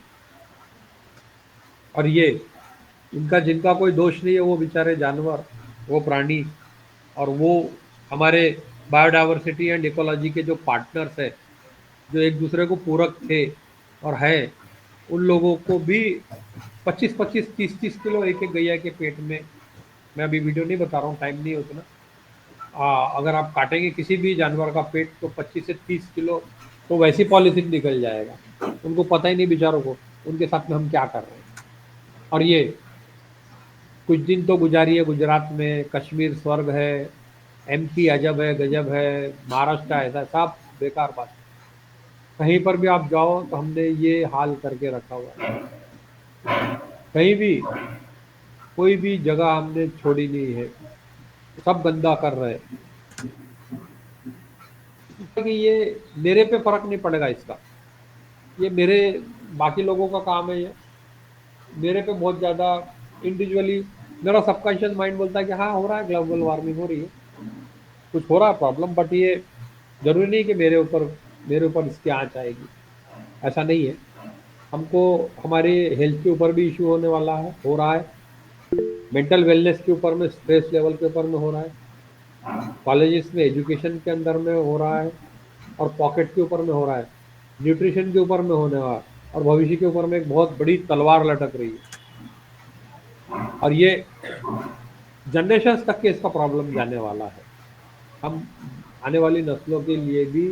और ये जिनका कोई दोष नहीं है, वो बेचारे जानवर, वो प्राणी, और वो हमारे बायोडाइवर्सिटी एंड इकोलॉजी के जो पार्टनर्स है, जो एक दूसरे को पूरक थे और है, उन लोगों को भी 25-25, 30-30 किलो एक एक गैया के पेट में, मैं अभी वीडियो नहीं बता रहा हूँ, टाइम नहीं है उतना, अगर आप काटेंगे किसी भी जानवर का पेट तो 25 से 30 किलो तो वैसी पॉलीथीन निकल जाएगा। उनको पता ही नहीं बेचारों को उनके साथ में हम क्या कर रहे हैं। और ये कुछ दिन तो गुजारिए, गुजरात में कश्मीर स्वर्ग है, MP अजब है, गजब है, महाराष्ट्र ऐसा, सब बेकार बात। कहीं पर भी आप जाओ तो हमने ये हाल करके रखा हुआ है। कहीं भी कोई भी जगह हमने छोड़ी नहीं है, सब गंदा कर रहे हैं। कि ये मेरे पे फर्क नहीं पड़ेगा इसका, ये मेरे बाकी लोगों का काम है ये। मेरे पे बहुत ज़्यादा इंडिविजुअली मेरा सबकॉन्शियस माइंड बोलता है कि हाँ, हो रहा है, ग्लोबल वार्मिंग हो रही है, कुछ हो रहा है प्रॉब्लम, बट ये ज़रूरी नहीं कि मेरे ऊपर इसकी आँच आएगी, ऐसा नहीं है। हमको हमारे हेल्थ के ऊपर भी इश्यू होने वाला है, हो रहा है, मेंटल वेलनेस के ऊपर में, स्ट्रेस लेवल के ऊपर में हो रहा है, कॉलेजेस में एजुकेशन के अंदर में हो रहा है, और पॉकेट के ऊपर में हो रहा है, न्यूट्रिशन के ऊपर में होने वाला, और भविष्य के ऊपर में एक बहुत बड़ी तलवार लटक रही है, और ये जनरेशन तक के इसका प्रॉब्लम जाने वाला है। हम आने वाली नस्लों के लिए भी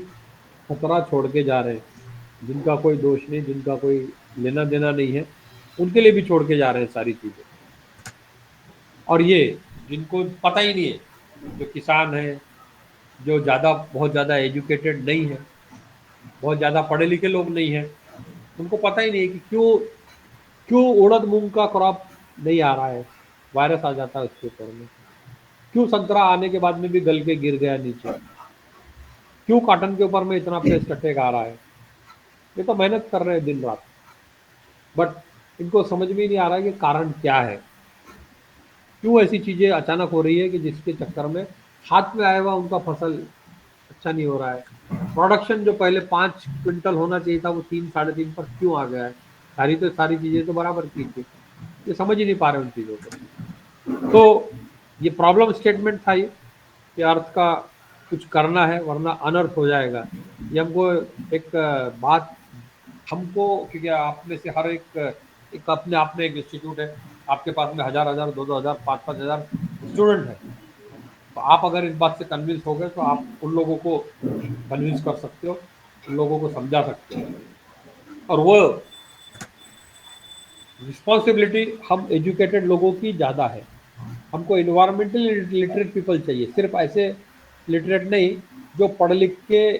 खतरा छोड़ के जा रहे हैं, जिनका कोई दोष नहीं, जिनका कोई लेना देना नहीं है, उनके लिए भी छोड़ के जा रहे हैं सारी चीज़ें। और ये जिनको पता ही नहीं है, जो किसान है, जो बहुत ज़्यादा एजुकेटेड नहीं है, बहुत ज़्यादा पढ़े लिखे लोग नहीं हैं, उनको पता ही नहीं है कि क्यों क्यों उड़द मूंग का क्रॉप नहीं आ रहा है, वायरस आ जाता है उसके ऊपर में, क्यों संतरा आने के बाद में भी गल के गिर गया नीचे, क्यों कॉटन के ऊपर में इतना पेस्ट अटैक आ रहा है। ये तो मेहनत कर रहे हैं दिन रात, बट इनको समझ में ही नहीं आ रहा है कि कारण क्या है, क्यों ऐसी चीज़ें अचानक हो रही है कि जिसके चक्कर में हाथ में आया हुआ उनका फसल अच्छा नहीं हो रहा है। प्रोडक्शन जो पहले 5 क्विंटल होना चाहिए था वो 3 साढ़े 3 पर क्यों आ गया है। सारी चीज़ें तो बराबर की थी, ये समझ ही नहीं पा रहे उन चीज़ों को। तो ये प्रॉब्लम स्टेटमेंट था ये कि अर्थ का कुछ करना है वरना अनर्थ हो जाएगा। ये हमको एक बात हमको, क्योंकि आप में से हर एक अपने आप में एक इंस्टीट्यूट है, आपके पास में 1000 2000 5000 स्टूडेंट है, तो आप अगर इस बात से कन्विंस हो गए तो आप उन लोगों को कन्विंस कर सकते हो, उन लोगों को समझा सकते हो। और वो रिस्पॉन्सिबिलिटी हम एजुकेटेड लोगों की ज़्यादा है। हमको इन्वायरमेंटली लिटरेट पीपल चाहिए, सिर्फ ऐसे लिटरेट नहीं जो पढ़ लिख के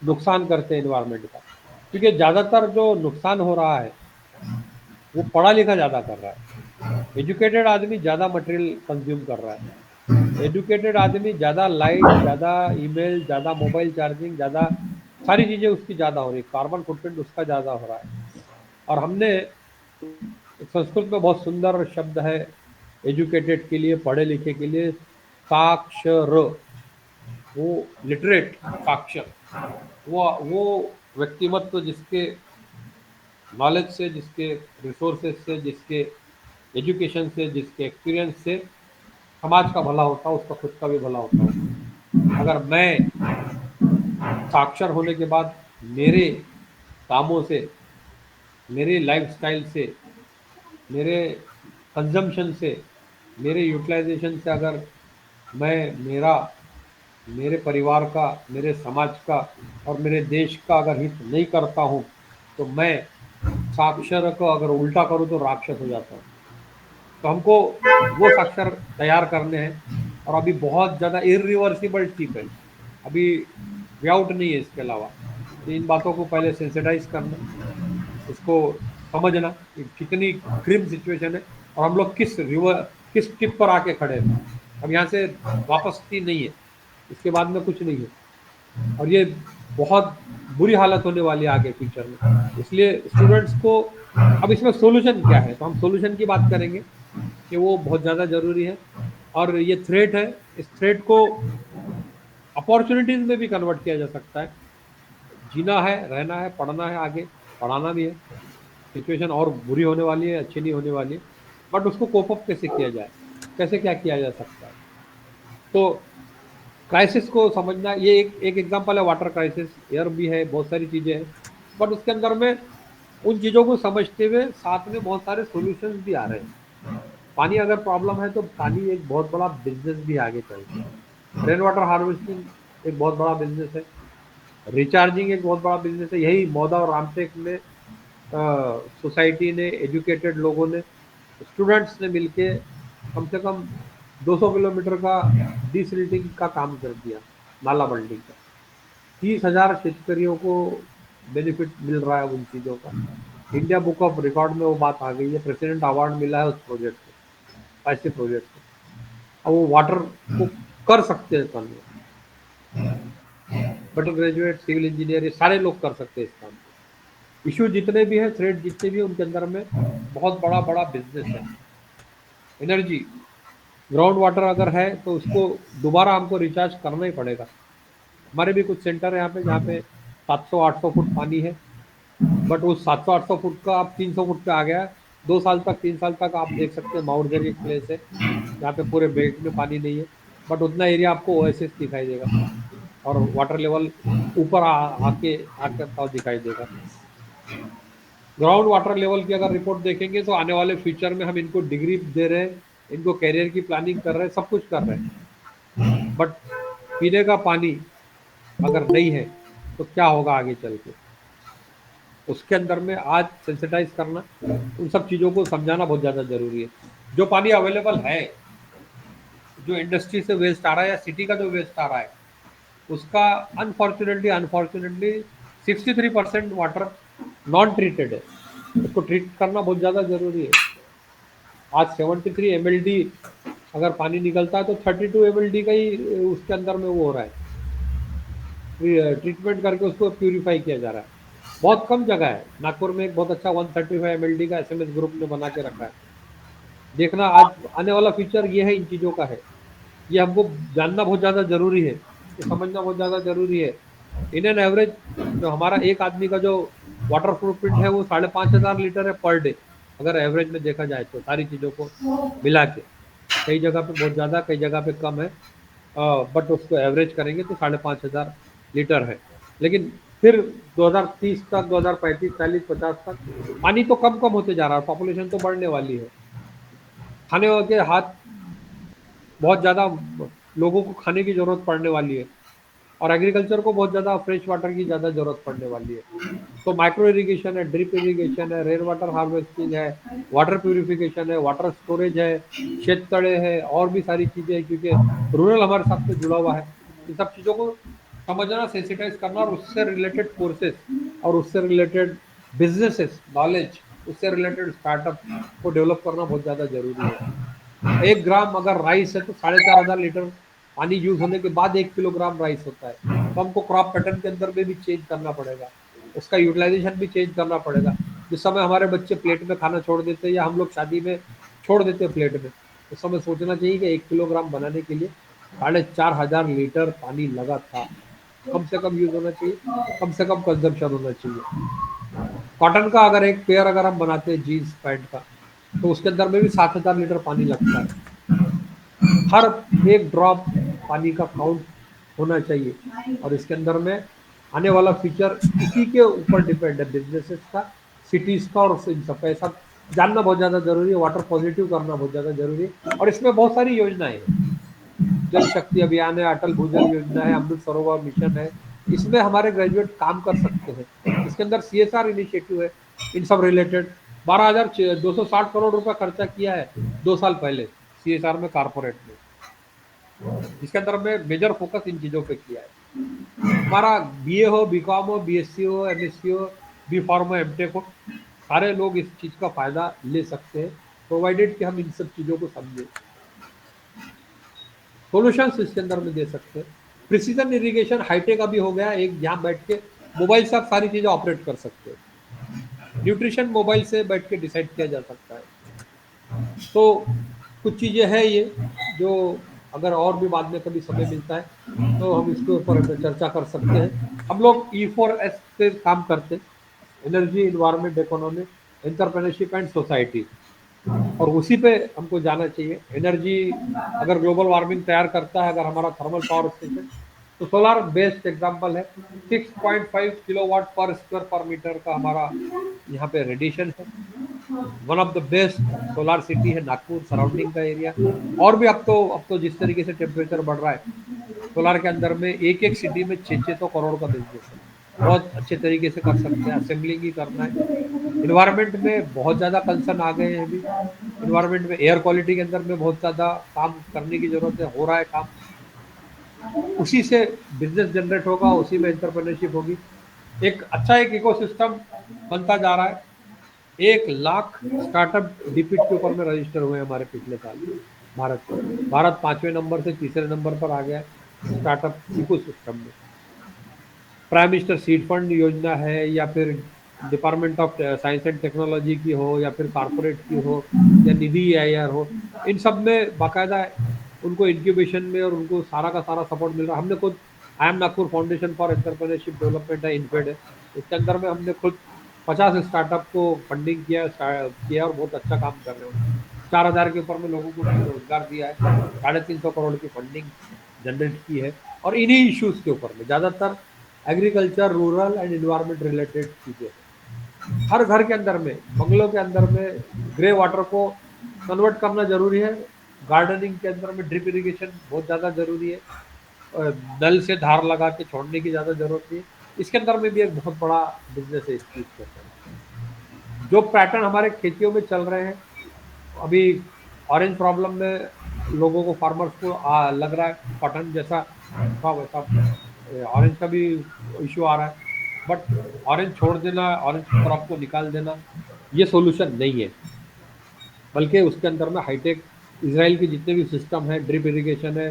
नुकसान करते हैं इन्वायरमेंट का, क्योंकि ज़्यादातर जो नुकसान हो रहा है वो पढ़ा लिखा ज़्यादा कर रहा है। एजुकेटेड आदमी ज़्यादा मटेरियल कंज्यूम कर रहा है, एजुकेटेड आदमी ज़्यादा लाइट, ज़्यादा ईमेल, ज़्यादा मोबाइल चार्जिंग, ज़्यादा सारी चीज़ें उसकी ज़्यादा हो रही, कार्बन फुटप्रिंट उसका ज़्यादा हो रहा है। और हमने संस्कृत में बहुत सुंदर शब्द है एजुकेटेड के लिए, पढ़े लिखे के लिए, साक्षर, वो लिटरेट साक्षर, वो व्यक्तिमत्व जिसके नॉलेज से, जिसके रिसोर्सेज से, जिसके एजुकेशन से, जिसके एक्सपीरियंस से समाज का भला होता है, उसका खुद का भी भला होता है। अगर मैं साक्षर होने के बाद मेरे कामों से, मेरे लाइफस्टाइल से, मेरे कंजम्पशन से, मेरे यूटिलाइजेशन से अगर मैं मेरे परिवार का, मेरे समाज का और मेरे देश का अगर हित नहीं करता हूँ, तो मैं साक्षर को अगर उल्टा करूँ तो राक्षस हो जाता हूँ। तो हमको वो साक्षर तैयार करने हैं, और अभी बहुत ज़्यादा इरिवर्सिबल टिप है, अभी वे आउट नहीं है इसके अलावा। तो इन बातों को पहले सेंसिटाइज करना, इसको समझना कि कितनी ग्रिम सिचुएशन है और हम लोग किस टिप पर आके खड़े हैं। अब यहाँ से वापस की नहीं है, इसके बाद में कुछ नहीं है, और ये बहुत बुरी हालत होने वाली है आगे फ्यूचर में। इसलिए स्टूडेंट्स को अब इसमें सोल्यूशन क्या है, तो हम सोल्यूशन की बात करेंगे कि वो बहुत ज़्यादा ज़रूरी है। और ये थ्रेट है, इस थ्रेट को अपॉर्चुनिटीज़ में भी कन्वर्ट किया जा सकता है। जीना है, रहना है, पढ़ना है, आगे पढ़ाना भी है। सिचुएशन और बुरी होने वाली है, अच्छी नहीं होने वाली है, बट उसको कोप अप कैसे किया जाए, कैसे क्या किया जा सकता है। तो क्राइसिस को समझना, ये एक एग्जांपल है, वाटर क्राइसिस, एयर भी है, बहुत सारी चीज़ें हैं, बट उसके अंदर में उन चीज़ों को समझते हुए साथ में बहुत सारे सॉल्यूशंस भी आ रहे हैं। पानी अगर प्रॉब्लम है तो पानी एक बहुत बड़ा बिजनेस भी आगे चलता है। रेन वाटर हार्वेस्टिंग एक बहुत बड़ा बिजनेस है, रिचार्जिंग एक बहुत बड़ा बिजनेस है। यही मौदा और रामटेक में सोसाइटी ने, एजुकेटेड लोगों ने, स्टूडेंट्स ने मिलके कम से कम 200 किलोमीटर का डिसलिटिंग का काम कर दिया, नाला बल्डिंग का। 30,000 शेतकरियों को बेनिफिट मिल रहा है उन चीज़ों का। इंडिया बुक ऑफ रिकॉर्ड में वो बात आ गई है, प्रेसिडेंट अवार्ड मिला है उस प्रोजेक्ट को, ऐसे प्रोजेक्ट को। अब वो वाटर को कर सकते हैं convert, butter graduate, civil engineer, ये सारे लोग कर सकते हैं इस काम को। इशू जितने भी हैं, थ्रेड जितने भी हैं, उनके अंदर में बहुत बड़ा बड़ा बिजनेस है। एनर्जी, ग्राउंड वाटर अगर है तो उसको दोबारा हमको रिचार्ज करना ही पड़ेगा। हमारे भी कुछ सेंटर है यहाँ पे जहाँ पे 700-800 फुट पानी है, बट उस 700-800 फुट का आप 300 फुट पे आ गया है। 2 साल तक 3 साल तक आप देख सकते हैं माउंटगरी एक प्लेस है जहाँ पे पूरे बेल्ट में पानी नहीं है, बट उतना एरिया आपको ओएसिस दिखाई देगा और वाटर लेवल ऊपर आके आकर दिखाई देगा। ग्राउंड वाटर लेवल की अगर रिपोर्ट देखेंगे तो आने वाले फ्यूचर में हम इनको डिग्री दे रहे हैं, इनको कैरियर की प्लानिंग कर रहे हैं, सब कुछ कर रहे हैं, बट पीने का पानी अगर नहीं है तो क्या होगा आगे चल के, उसके अंदर में आज सेंसिटाइज करना, उन सब चीज़ों को समझाना बहुत ज़्यादा ज़रूरी है। जो पानी अवेलेबल है, जो इंडस्ट्री से वेस्ट आ रहा है या सिटी का जो वेस्ट आ रहा है, उसका अनफॉर्चुनेटली 63% वाटर नॉन ट्रीटेड है। उसको ट्रीट करना बहुत ज़्यादा ज़रूरी है। आज 73 mld अगर पानी निकलता है तो 32 mld का ही उसके अंदर में वो हो रहा है, ट्रीटमेंट करके उसको प्यूरिफाई किया जा रहा है। बहुत कम जगह है, नागपुर में एक बहुत अच्छा 135 mld का SMS ग्रुप ने बना के रखा है। देखना आज आने वाला फ्यूचर ये है, इन चीज़ों का है, ये हमको जानना बहुत ज़्यादा ज़रूरी है, ये समझना बहुत ज़्यादा ज़रूरी है। इन एन एवरेज जो हमारा एक आदमी का जो वाटर फुटप्रिंट है वो 5,500 लीटर है पर डे, अगर एवरेज में देखा जाए तो सारी चीज़ों को मिला के। कई जगह पे बहुत ज़्यादा, कई जगह पे कम है, बट उसको एवरेज करेंगे तो 5,500 लीटर है। लेकिन फिर 2030 तक, 2035, 40, 50 तक पानी तो कम कम होते जा रहा है, पॉपुलेशन तो बढ़ने वाली है, खाने के हाथ बहुत ज़्यादा लोगों को खाने की ज़रूरत पड़ने वाली है और एग्रीकल्चर को बहुत ज़्यादा फ्रेश वाटर की ज़्यादा ज़रूरत पड़ने वाली है। तो माइक्रो इरिगेशन है, ड्रिप इरिगेशन है, रेन वाटर हार्वेस्टिंग है, वाटर प्यूरिफिकेशन है, वाटर स्टोरेज है, शेत तड़े है, और भी सारी चीज़ें हैं, क्योंकि रूरल हमारे साथ में जुड़ा हुआ है। इन सब चीज़ों को समझना, सेंसिटाइज करना और उससे रिलेटेड कोर्सेज और उससे रिलेटेड बिजनेसेस नॉलेज, उससे रिलेटेड स्टार्टअप को डेवलप करना बहुत ज़्यादा ज़रूरी है। 1 ग्राम अगर राइस है तो 4,500 लीटर पानी यूज होने के बाद 1 किलोग्राम राइस होता है, तो हमको क्रॉप पैटर्न के अंदर में भी चेंज करना पड़ेगा, उसका यूटिलाइजेशन भी चेंज करना पड़ेगा। जिस समय हमारे बच्चे प्लेट में खाना छोड़ देते हैं या हम लोग शादी में छोड़ देते हैं प्लेट में, उस समय सोचना चाहिए कि 1 किलोग्राम बनाने के लिए 4,500 लीटर पानी लगा था, कम से कम यूज होना चाहिए, कम से कम कंजम्पशन होना चाहिए। कॉटन का अगर एक पेयर अगर हम बनाते हैं जीन्स पैंट का, तो उसके अंदर में भी 7,000 लीटर पानी लगता है। हर एक ड्रॉप पानी का काउंट होना चाहिए और इसके अंदर में आने वाला फ्यूचर इसी के ऊपर डिपेंड है, बिजनेसेस का, सिटीज का, और इन सब का। सब जानना बहुत ज़्यादा जरूरी है, वाटर पॉजिटिव करना बहुत ज़्यादा जरूरी है। और इसमें बहुत सारी योजनाएं हैं, जल शक्ति अभियान है, अटल भूजल योजना है, अमृत सरोवर मिशन है, इसमें हमारे ग्रेजुएट काम कर सकते हैं। इसके अंदर CSR इनिशिएटिव है, इन सब रिलेटेड 12,260 करोड़ रुपया खर्चा किया है 2 साल पहले CSR में, कारपोरेट में, जिसके अंदर में मेजर फोकस इन चीज़ों पे किया है। हमारा BA हो, BCom हो, BSc हो, MSc हो, B.Pharm हो, MTech हो, सारे लोग इस चीज़ का फायदा ले सकते हैं, प्रोवाइडेड कि हम इन सब चीज़ों को समझें, सोल्यूशंस इसके अंदर में दे सकते हैं। प्रिसीजन इरिगेशन हाईटेक अभी हो गया, एक यहाँ बैठ के मोबाइल से आप सारी चीज़ें ऑपरेट कर सकते हैं। न्यूट्रिशन मोबाइल से बैठ के डिसाइड किया जा सकता है। तो कुछ चीज़ें हैं ये जो अगर और भी बाद में कभी समय मिलता है तो हम इसके ऊपर चर्चा कर सकते हैं। हम लोग E4S पे काम करते हैं, energy, environment, economy, entrepreneurship and society, और उसी पे हमको जाना चाहिए। एनर्जी अगर ग्लोबल वार्मिंग तैयार करता है, अगर हमारा थर्मल पावर स्टेशन, तो सोलार बेस्ड एग्जांपल है। 6.5 किलोवाट पर स्क्वायर पर मीटर का हमारा यहाँ पे रेडिएशन है। One of the best solar city है नागपुर, सराउंडिंग का एरिया। और भी अब तो जिस तरीके से टेम्परेचर बढ़ रहा है, सोलार के अंदर में एक एक सिटी में 600 करोड़ का बिजनेस है, बहुत अच्छे तरीके से कर सकते हैं। असेंबलिंग ही करना है। इन्वायरमेंट में बहुत ज़्यादा कंसर्न आ गए हैं अभी, इन्वायरमेंट में एयर क्वालिटी के अंदर में बहुत ज़्यादा काम करने की ज़रूरत है, हो रहा है काम, उसी से बिजनेस जनरेट होगा, उसी में एंटरप्रेन्योरशिप होगी। एक अच्छा एक इकोसिस्टम बनता जा रहा है। 1 लाख स्टार्टअप डीपीट के ऊपर में रजिस्टर हुए हैं हमारे पिछले साल। भारत 5वें नंबर से तीसरे नंबर पर आ गया स्टार्टअप इकोसिस्टम में। प्राइम मिनिस्टर सीड फंड योजना है या फिर department of science and technology की हो या फिर कारपोरेट की हो या निधि आईआर हो, इन सब में बाकायदा उनको इंक्यूबेशन में और उनको सारा का सारा सपोर्ट मिल रहा है। हमने खुद I am Nagpur foundation for entrepreneurship development है, इनफेड है, इसके अंदर में हमने खुद 50 स्टार्टअप को फंडिंग किया और बहुत अच्छा काम कर रहे हैं। 4,000 के ऊपर में लोगों को रोजगार दिया है, 350 करोड़ की फंडिंग जनरेट की है, और इन्हीं इश्यूज के ऊपर में ज़्यादातर agriculture, rural and environment related चीज़ें। हर घर के अंदर में, बंगलों के अंदर में ग्रे वाटर को कन्वर्ट करना जरूरी है। गार्डनिंग के अंदर में ड्रिप इरिगेशन बहुत ज़्यादा जरूरी है, नल से धार लगा के छोड़ने की ज़्यादा जरूरत नहीं है। इसके अंदर में भी एक बहुत बड़ा बिजनेस है इस चीज़ के अंदर। जो पैटर्न हमारे खेतियों में चल रहे हैं अभी, ऑरेंज प्रॉब्लम में लोगों को, फार्मर्स को लग रहा है कॉटन जैसा था वैसा ऑरेंज का भी इशू आ रहा है, बट ऑरेंज छोड़ देना, ऑरेंज क्रॉप को निकाल देना, ये सॉल्यूशन नहीं है, बल्कि उसके अंदर में हाईटेक इसराइल के जितने भी सिस्टम है, ड्रिप इरिगेशन है,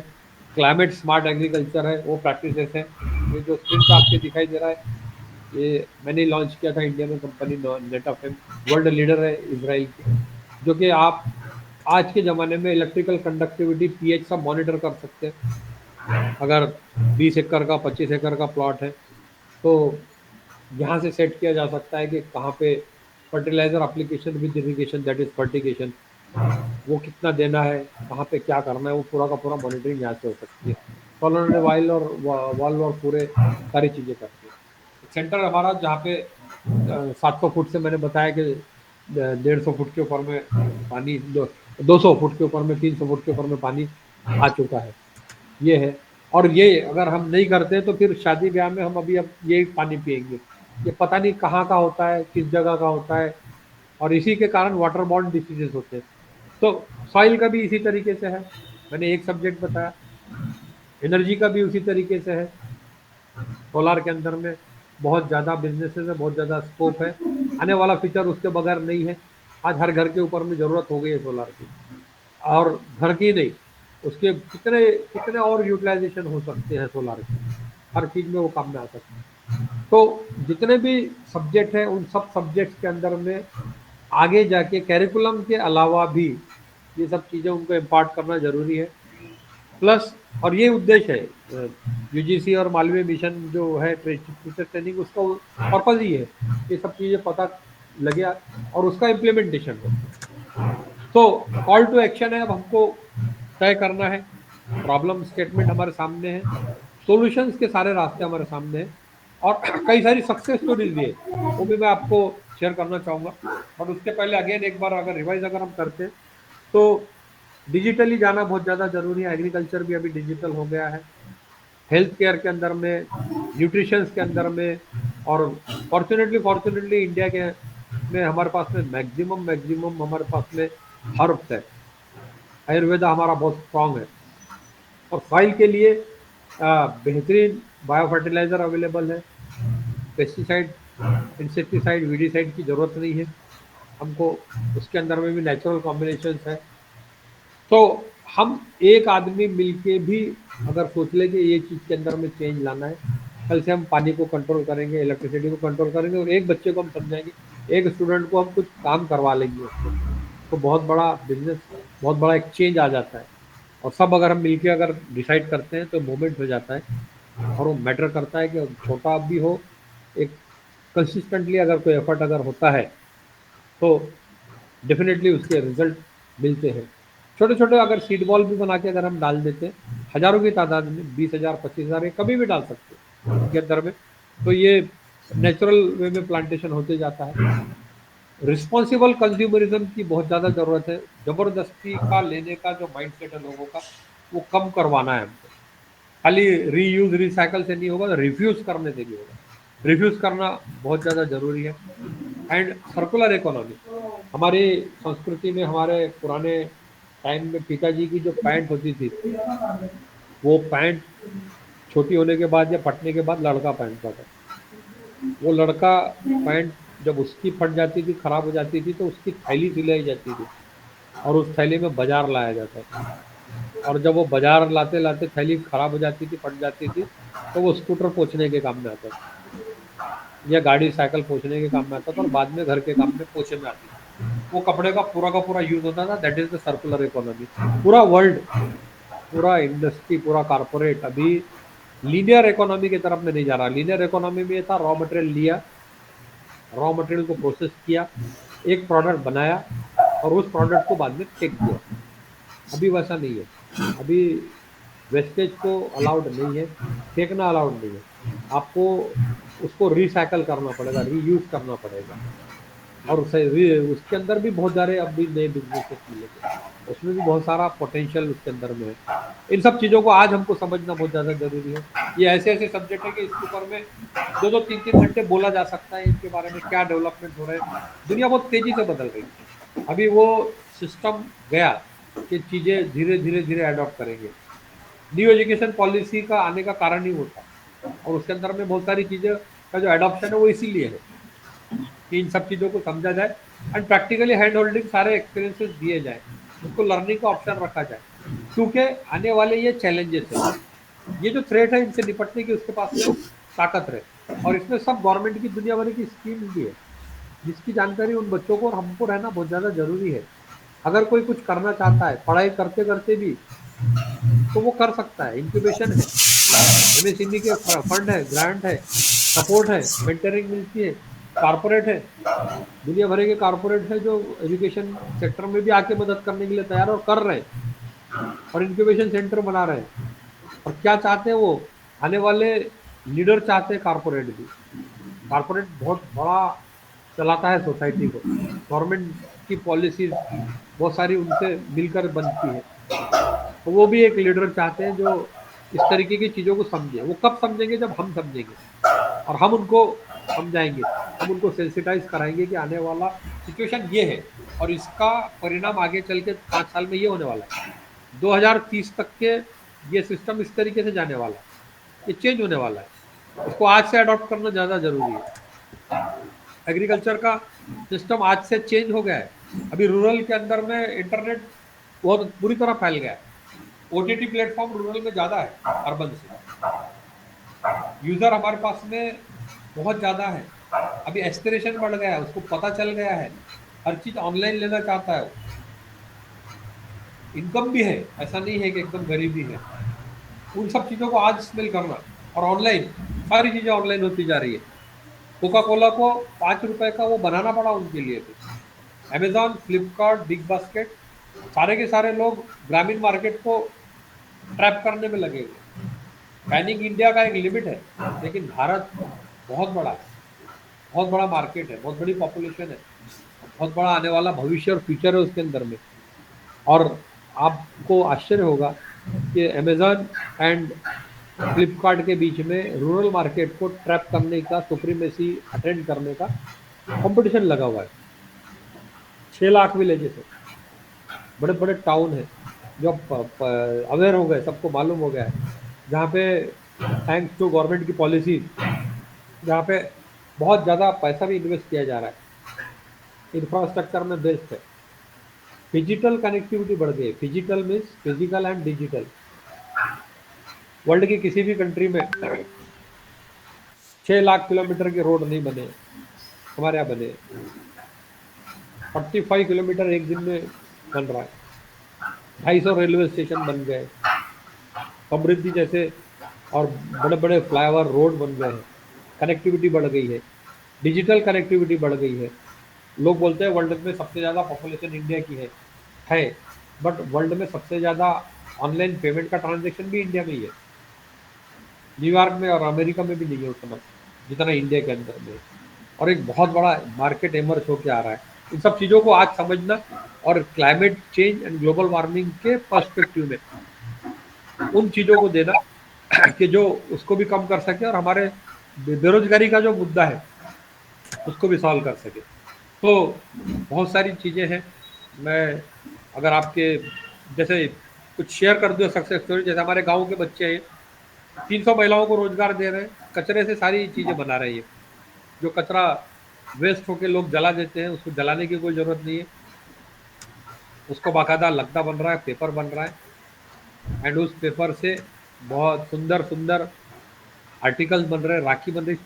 क्लाइमेट स्मार्ट एग्रीकल्चर है, वो प्रैक्टिसेस है। ये जो स्क्रीन पे आपके दिखाई दे रहा है, ये मैंने लॉन्च किया था इंडिया में, कंपनी नेटाफेम वर्ल्ड लीडर है इसराइल की, जो कि आप आज के ज़माने में इलेक्ट्रिकल कंडक्टिविटी, पीएच सब मॉनिटर कर सकते हैं। अगर 20 एकड़ का 25 एकड़ का प्लॉट है तो यहाँ से सेट किया जा सकता है कि कहाँ पे fertiliser application with irrigation, that is fertigation, वो कितना देना है, कहाँ पे क्या करना है, वो पूरा का पूरा मॉनिटरिंग यहाँ से हो सकती है। सोलर वाइल और वाल्व और पूरे सारी चीज़ें करती है। सेंटर हमारा जहाँ पे 700 फुट से मैंने बताया कि 150 फुट के ऊपर में पानी, 200 फुट के ऊपर में, 300 फुट के ऊपर में पानी आ चुका है, ये है। और ये अगर हम नहीं करते तो फिर शादी ब्याह में हम अभी अब ये पानी पिएंगे, ये पता नहीं कहाँ का होता है, किस जगह का होता है, और इसी के कारण वाटर बॉर्न डिसीजेस होते हैं। तो सॉइल का भी इसी तरीके से है, मैंने एक सब्जेक्ट बताया। एनर्जी का भी उसी तरीके से है। सोलार के अंदर में बहुत ज़्यादा बिजनेसेस है, बहुत ज़्यादा स्कोप है, आने वाला फ्यूचर उसके बगैर नहीं है। आज हर घर के ऊपर में ज़रूरत हो गई है सोलार की, और घर की नहीं, उसके कितने कितने और यूटिलाइजेशन हो सकते हैं सोलार के, हर चीज़ में वो काम में आ सकते हैं। तो जितने भी सब्जेक्ट हैं उन सब सब्जेक्ट्स के अंदर में आगे जाके कैरिकुलम के अलावा भी ये सब चीज़ें उनको इम्पार्ट करना ज़रूरी है। प्लस, और ये उद्देश्य है यूजीसी और मालवीय मिशन जो है टीचर ट्रेनिंग, उसका पर्पज़ ही है ये सब चीज़ें पता लगे और उसका इम्प्लीमेंटेशन हो। तो कॉल टू एक्शन है, अब हमको तय करना है। प्रॉब्लम स्टेटमेंट हमारे सामने है, सॉल्यूशंस के सारे रास्ते हमारे सामने हैं, और कई सारी सक्सेस स्टोरीज भी है, वो भी मैं आपको शेयर करना चाहूँगा। बट उसके पहले अगेन एक बार अगर रिवाइज अगर हम करते हैं तो डिजिटली जाना बहुत ज़्यादा ज़रूरी है। एग्रीकल्चर भी अभी डिजिटल हो गया है, हेल्थ केयर के अंदर में, न्यूट्रिशंस के अंदर में, और फॉर्चुनेटली इंडिया के में हमारे पास में मैक्सिमम हमारे पास में हर्ब्स है। आयुर्वेदा हमारा बहुत स्ट्रॉन्ग है, और सॉइल के लिए बेहतरीन बायो फर्टिलाइज़र अवेलेबल है। पेस्टिसाइड, इंसेक्टिसाइड, वीडिसाइड की ज़रूरत नहीं है हमको, उसके अंदर में भी नेचुरल कॉम्बिनेशन है। तो हम एक आदमी मिलके भी अगर सोच ले कि ये चीज़ के अंदर में चेंज लाना है, कल से हम पानी को कंट्रोल करेंगे, इलेक्ट्रिसिटी को कंट्रोल करेंगे, और एक बच्चे को हम समझाएंगे, एक स्टूडेंट को हम कुछ काम करवा लेंगे उसको, तो बहुत बड़ा बिजनेस, बहुत बड़ा एक चेंज आ जाता है। और सब अगर हम मिलके अगर डिसाइड करते हैं तो मूवमेंट हो जाता है, और वो मैटर करता है कि छोटा भी हो, एक कंसिस्टेंटली अगर कोई एफर्ट अगर होता है तो डेफिनेटली उसके रिजल्ट मिलते हैं। छोटे छोटे अगर सीड बॉल भी बना के अगर हम डाल देते हैं, हज़ारों की तादाद में, 20,000 25,000 कभी भी डाल सकते हैं उसके अंदर में, तो ये नेचुरल वे में प्लांटेशन होते जाता है। रिस्पॉन्सिबल कंज्यूमरिज्म की बहुत ज़्यादा ज़रूरत है। ज़बरदस्ती का लेने का जो माइंडसेट है लोगों का, वो कम करवाना है हमको। खाली रीयूज रिसाइकल से नहीं होगा, तो रिफ्यूज़ करने से भी होगा। रिफ्यूज़ करना बहुत ज़्यादा ज़रूरी है। एंड सर्कुलर इकोनॉमी, हमारी संस्कृति में, हमारे पुराने टाइम में पिताजी की जो पैंट होती थी, वो पैंट छोटी होने के बाद या फटने के बाद लड़का पहनता था। वो लड़का पैंट जब उसकी फट जाती थी, खराब हो जाती थी, तो उसकी थैली सिलाई जाती थी, और उस थैली में बाजार लाया जाता था। और जब वो बाजार लाते लाते थैली खराब हो जाती थी, फट जाती थी, तो वो स्कूटर पोंछने के काम में आता था। या गाड़ी साइकिल पोंछने के काम में आता था और बाद में घर के काम में पोछे में आती थी। वो कपड़े का पूरा यूज होता था। That is the circular economy. पूरा वर्ल्ड, पूरा इंडस्ट्री, पूरा कारपोरेट अभी लीनियर इकोनॉमी की तरफ में नहीं जा रहा। लीनियर इकोनॉमी में ये था, रॉ मटेरियल लिया, रॉ मटेरियल को प्रोसेस किया, एक प्रोडक्ट बनाया और उस प्रोडक्ट को बाद में फेंक दिया। अभी वैसा नहीं है। अभी वेस्टेज को अलाउड नहीं है, फेंकना अलाउड नहीं है। आपको उसको रिसाइकल करना पड़ेगा, रीयूज करना पड़ेगा। और उसके अंदर भी बहुत सारे अभी नए बिजनेसेस मिलेंगे, उसमें भी बहुत सारा पोटेंशियल उसके अंदर में है। इन सब चीज़ों को आज हमको समझना बहुत ज़्यादा जरूरी है। ये ऐसे ऐसे सब्जेक्ट है कि इसके ऊपर में 2-2, 3-3 घंटे बोला जा सकता है। इनके बारे में क्या डेवलपमेंट हो रहे हैं। दुनिया बहुत तेजी से बदल रही है। अभी वो सिस्टम गया कि चीज़ें धीरे धीरे धीरे अडॉप्ट करेंगे। न्यू एजुकेशन पॉलिसी का आने का कारण ही होता, और उसके अंदर में बहुत सारी चीज़ें का जो अडॉप्शन है वो इसीलिए है कि इन सब चीज़ों को समझा जाए एंड प्रैक्टिकली हैंड होल्डिंग सारे एक्सपीरियंसेस दिए जाए, उसको लर्निंग का ऑप्शन रखा जाए। क्योंकि आने वाले ये चैलेंजेस है, ये जो थ्रेट है, इनसे निपटने की उसके पास में ताकत रहे। और इसमें सब गवर्नमेंट की दुनिया भर की स्कीम भी है, जिसकी जानकारी उन बच्चों को और हमको रहना बहुत ज़्यादा जरूरी है। अगर कोई कुछ करना चाहता है पढ़ाई करते करते भी, तो वो कर सकता है। इंक्यूबेशन है, एमएसएमई के फंड है, ग्रांट है, सपोर्ट है, मेंटरिंग मिलती है, कारपोरेट है, दुनिया भर के कारपोरेट है जो एजुकेशन सेक्टर में भी आके मदद करने के लिए तैयार और कर रहे हैं, और इंक्यूबेशन सेंटर बना रहे हैं। और क्या चाहते हैं वो, आने वाले लीडर चाहते हैं कारपोरेट भी। कारपोरेट बहुत बड़ा चलाता है सोसाइटी को, गवर्नमेंट की पॉलिसीज बहुत सारी उनसे मिलकर बनती है। तो वो भी एक लीडर चाहते हैं जो इस तरीके की चीज़ों को समझे। वो कब समझेंगे, जब हम समझेंगे और हम उनको समझाएंगे, हम उनको सेंसिटाइज कराएंगे कि आने वाला सिचुएशन ये है और इसका परिणाम आगे चल के 5 साल में ये होने वाला है। 2030 तक के ये सिस्टम इस तरीके से जाने वाला है, ये चेंज होने वाला है। उसको आज से अडॉप्ट करना ज़्यादा जरूरी है। एग्रीकल्चर का सिस्टम आज से चेंज हो गया है। अभी रूरल के अंदर में इंटरनेट बहुत बुरी तरह फैल गया है। ओटीटी प्लेटफॉर्म रूरल में ज़्यादा है अर्बन से। यूज़र हमारे पास में बहुत ज़्यादा है। अभी एस्पिरेशन बढ़ गया है, उसको पता चल गया है, हर चीज़ ऑनलाइन लेना चाहता है। इनकम भी है, ऐसा नहीं है कि एकदम गरीबी है। उन सब चीज़ों को आज स्मेल करना, और ऑनलाइन सारी चीज़ें ऑनलाइन होती जा रही है। कोका कोला को 5 रुपए का वो बनाना पड़ा उनके लिए। तो अमेजॉन, फ्लिपकार्ट, बिग बास्केट, सारे के सारे लोग ग्रामीण मार्केट को ट्रैप करने में लगे हुए। पैनिक इंडिया का एक लिमिट है, लेकिन भारत बहुत बड़ा है, बहुत बड़ा मार्केट है, बहुत बड़ी पॉपुलेशन है, बहुत बड़ा आने वाला भविष्य और फ्यूचर है उसके अंदर में। और आपको आश्चर्य होगा कि अमेजॉन एंड फ्लिपकार्ट के बीच में रूरल मार्केट को ट्रैप करने का, सुप्रीमेसी अटेंड करने का कंपटीशन लगा हुआ है। 6 लाख विलेजेस है, बड़े बड़े टाउन है जो अवेयर हो गए, सबको मालूम हो गया है, जहाँ पे थैंक्स टू गवर्नमेंट की पॉलिसी, जहाँ पे बहुत ज़्यादा पैसा भी इन्वेस्ट किया जा रहा है, इंफ्रास्ट्रक्चर में बेस्ड है। डिजिटल कनेक्टिविटी बढ़ गई। Digital means physical and digital. World की किसी भी कंट्री में 6 लाख किलोमीटर के रोड नहीं बने, हमारे यहाँ बने। 45 किलोमीटर एक दिन में बन रहा है। 250 रेलवे स्टेशन बन गए, समृद्धि जैसे और बड़े बड़े फ्लाईओवर रोड बन गए हैं। कनेक्टिविटी बढ़ गई है, डिजिटल कनेक्टिविटी बढ़ गई है। लोग बोलते हैं वर्ल्ड में सबसे ज़्यादा पॉपुलेशन इंडिया की है, बट वर्ल्ड में सबसे ज़्यादा ऑनलाइन पेमेंट का ट्रांजैक्शन भी इंडिया में ही है। न्यूयॉर्क में और अमेरिका में भी नहीं है उतना जितना इंडिया के अंदर में। और एक बहुत बड़ा मार्केट एमर्ज होकर आ रहा है। इन सब चीज़ों को आज समझना, और climate change and global warming के पर्सपेक्टिव में उन चीज़ों को देना कि जो उसको भी कम कर सके, और हमारे बेरोजगारी का जो मुद्दा है उसको भी सॉल्व कर सके। तो बहुत सारी चीज़ें हैं। मैं अगर आपके जैसे कुछ शेयर कर दूँ सक्सेस स्टोरी, जैसे हमारे गांव के बच्चे हैं, 300 महिलाओं को रोजगार दे रहे हैं, कचरे से सारी चीज़ें बना रही है। जो कचरा वेस्ट होके लोग जला देते हैं, उसको जलाने की कोई ज़रूरत नहीं है, उसको बाकायदा लगदा बन रहा है, पेपर बन रहा है, एंड उस पेपर से बहुत सुंदर सुंदर आर्टिकल्स बन रहे हैं, राखी बन रही।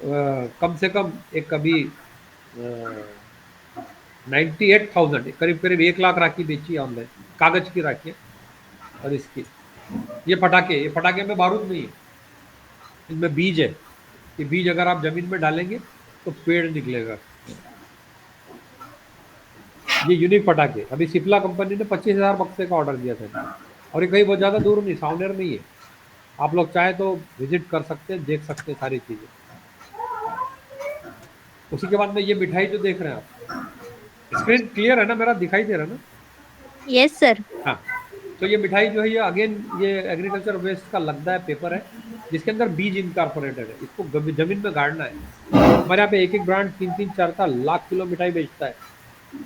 कम से कम एक कभी 98,000 करीब करीब 1 लाख राखी बेची है ऑनलाइन, कागज की राखी है। और इसकी ये पटाखे में बारूद नहीं है, इनमें बीज है। ये बीज अगर आप जमीन में डालेंगे तो पेड़ निकलेगा। ये यूनिक पटाखे अभी सिप्ला कंपनी ने 25,000 बक्से का ऑर्डर दिया था, और ये कहीं बहुत ज़्यादा दूर नहीं, सावनेर में ही है। आप लोग चाहे तो विजिट कर सकते हैं, देख सकते हैं सारी चीज़ें। उसी के बाद में ये मिठाई जो देख रहे हैं आप, स्क्रीन क्लियर है ना, मेरा दिखाई दे रहा है ना? Yes, sir. हाँ, तो ये मिठाई जो है ये अगेन ये एग्रीकल्चर वेस्ट का लगता है पेपर है, जिसके अंदर बीज इनकॉर्पोरेटेड है। इसको जमीन में गाड़ना है। हमारे यहाँ पे एक एक ब्रांड 3-4 लाख किलो मिठाई बेचता है।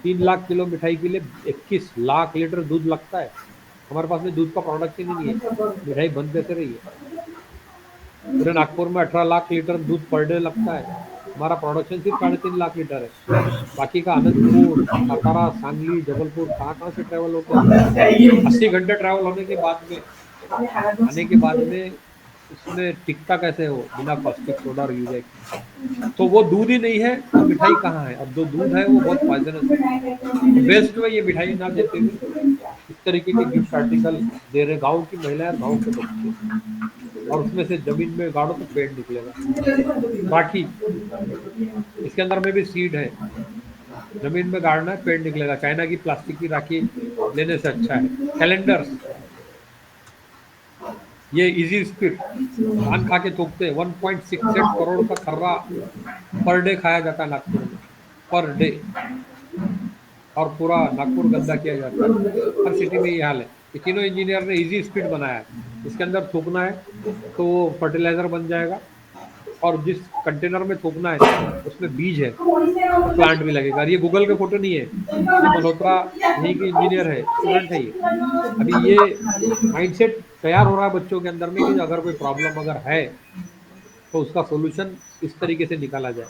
3 लाख किलो मिठाई के लिए 21 लाख लीटर दूध लगता है। हमारे पास में दूध का प्रोडक्शन ही नहीं है, मिठाई बंद कैसे रही है। पूरे नागपुर में 18 लाख लीटर दूध पर डे लगता है, हमारा प्रोडक्शन सिर्फ 3.5 लाख लीटर है। बाकी का आनंदपुर, सातारा, सांगली, जबलपुर कहाँ से ट्रैवल होता है। 80 घंटे ट्रैवल होने के बाद में आने के बाद में उसमें टिकता कैसे हो बिना कास्टिक सोडा और यूरिया के। तो वो दूध ही नहीं है तो मिठाई कहाँ है। अब जो दूध है वो बहुत पॉइजनस है। वेस्ट में ये मिठाई ना देते हुए इस तरीके के गिफ्ट आर्टिकल दे रहे गाँव की महिलाएं, गाँव के बच्चे, और उसमें से जमीन में गाड़ो तो पेड़ निकलेगा। राखी, इसके अंदर में भी सीड है, जमीन में गाड़ना है पेड़ निकलेगा। चाइना की प्लास्टिक की राखी लेने से अच्छा है। कैलेंडर्स, ये इजी स्पीड धान खा के थूकते हैं। 1.68 करोड़ का खर्रा पर डे खाया जाता है नागपुर में, पर डे। और पूरा नागपुर गंदा किया जाता है। हर सिटी में ये हाल है। ये तीनों इंजीनियर ने इजी स्पीड बनाया है। इसके अंदर थूकना है तो वो फर्टिलाइजर बन जाएगा, और जिस कंटेनर में थूकना है उसमें बीज है तो प्लांट भी लगेगा। और ये गूगल के फोटो नहीं है, ये मल्होत्रा यहीं के इंजीनियर है, स्टूडेंट है ये। अभी ये माइंडसेट तैयार हो रहा है बच्चों के अंदर में कि अगर कोई प्रॉब्लम अगर है तो उसका सोल्यूशन इस तरीके से निकाला जाए।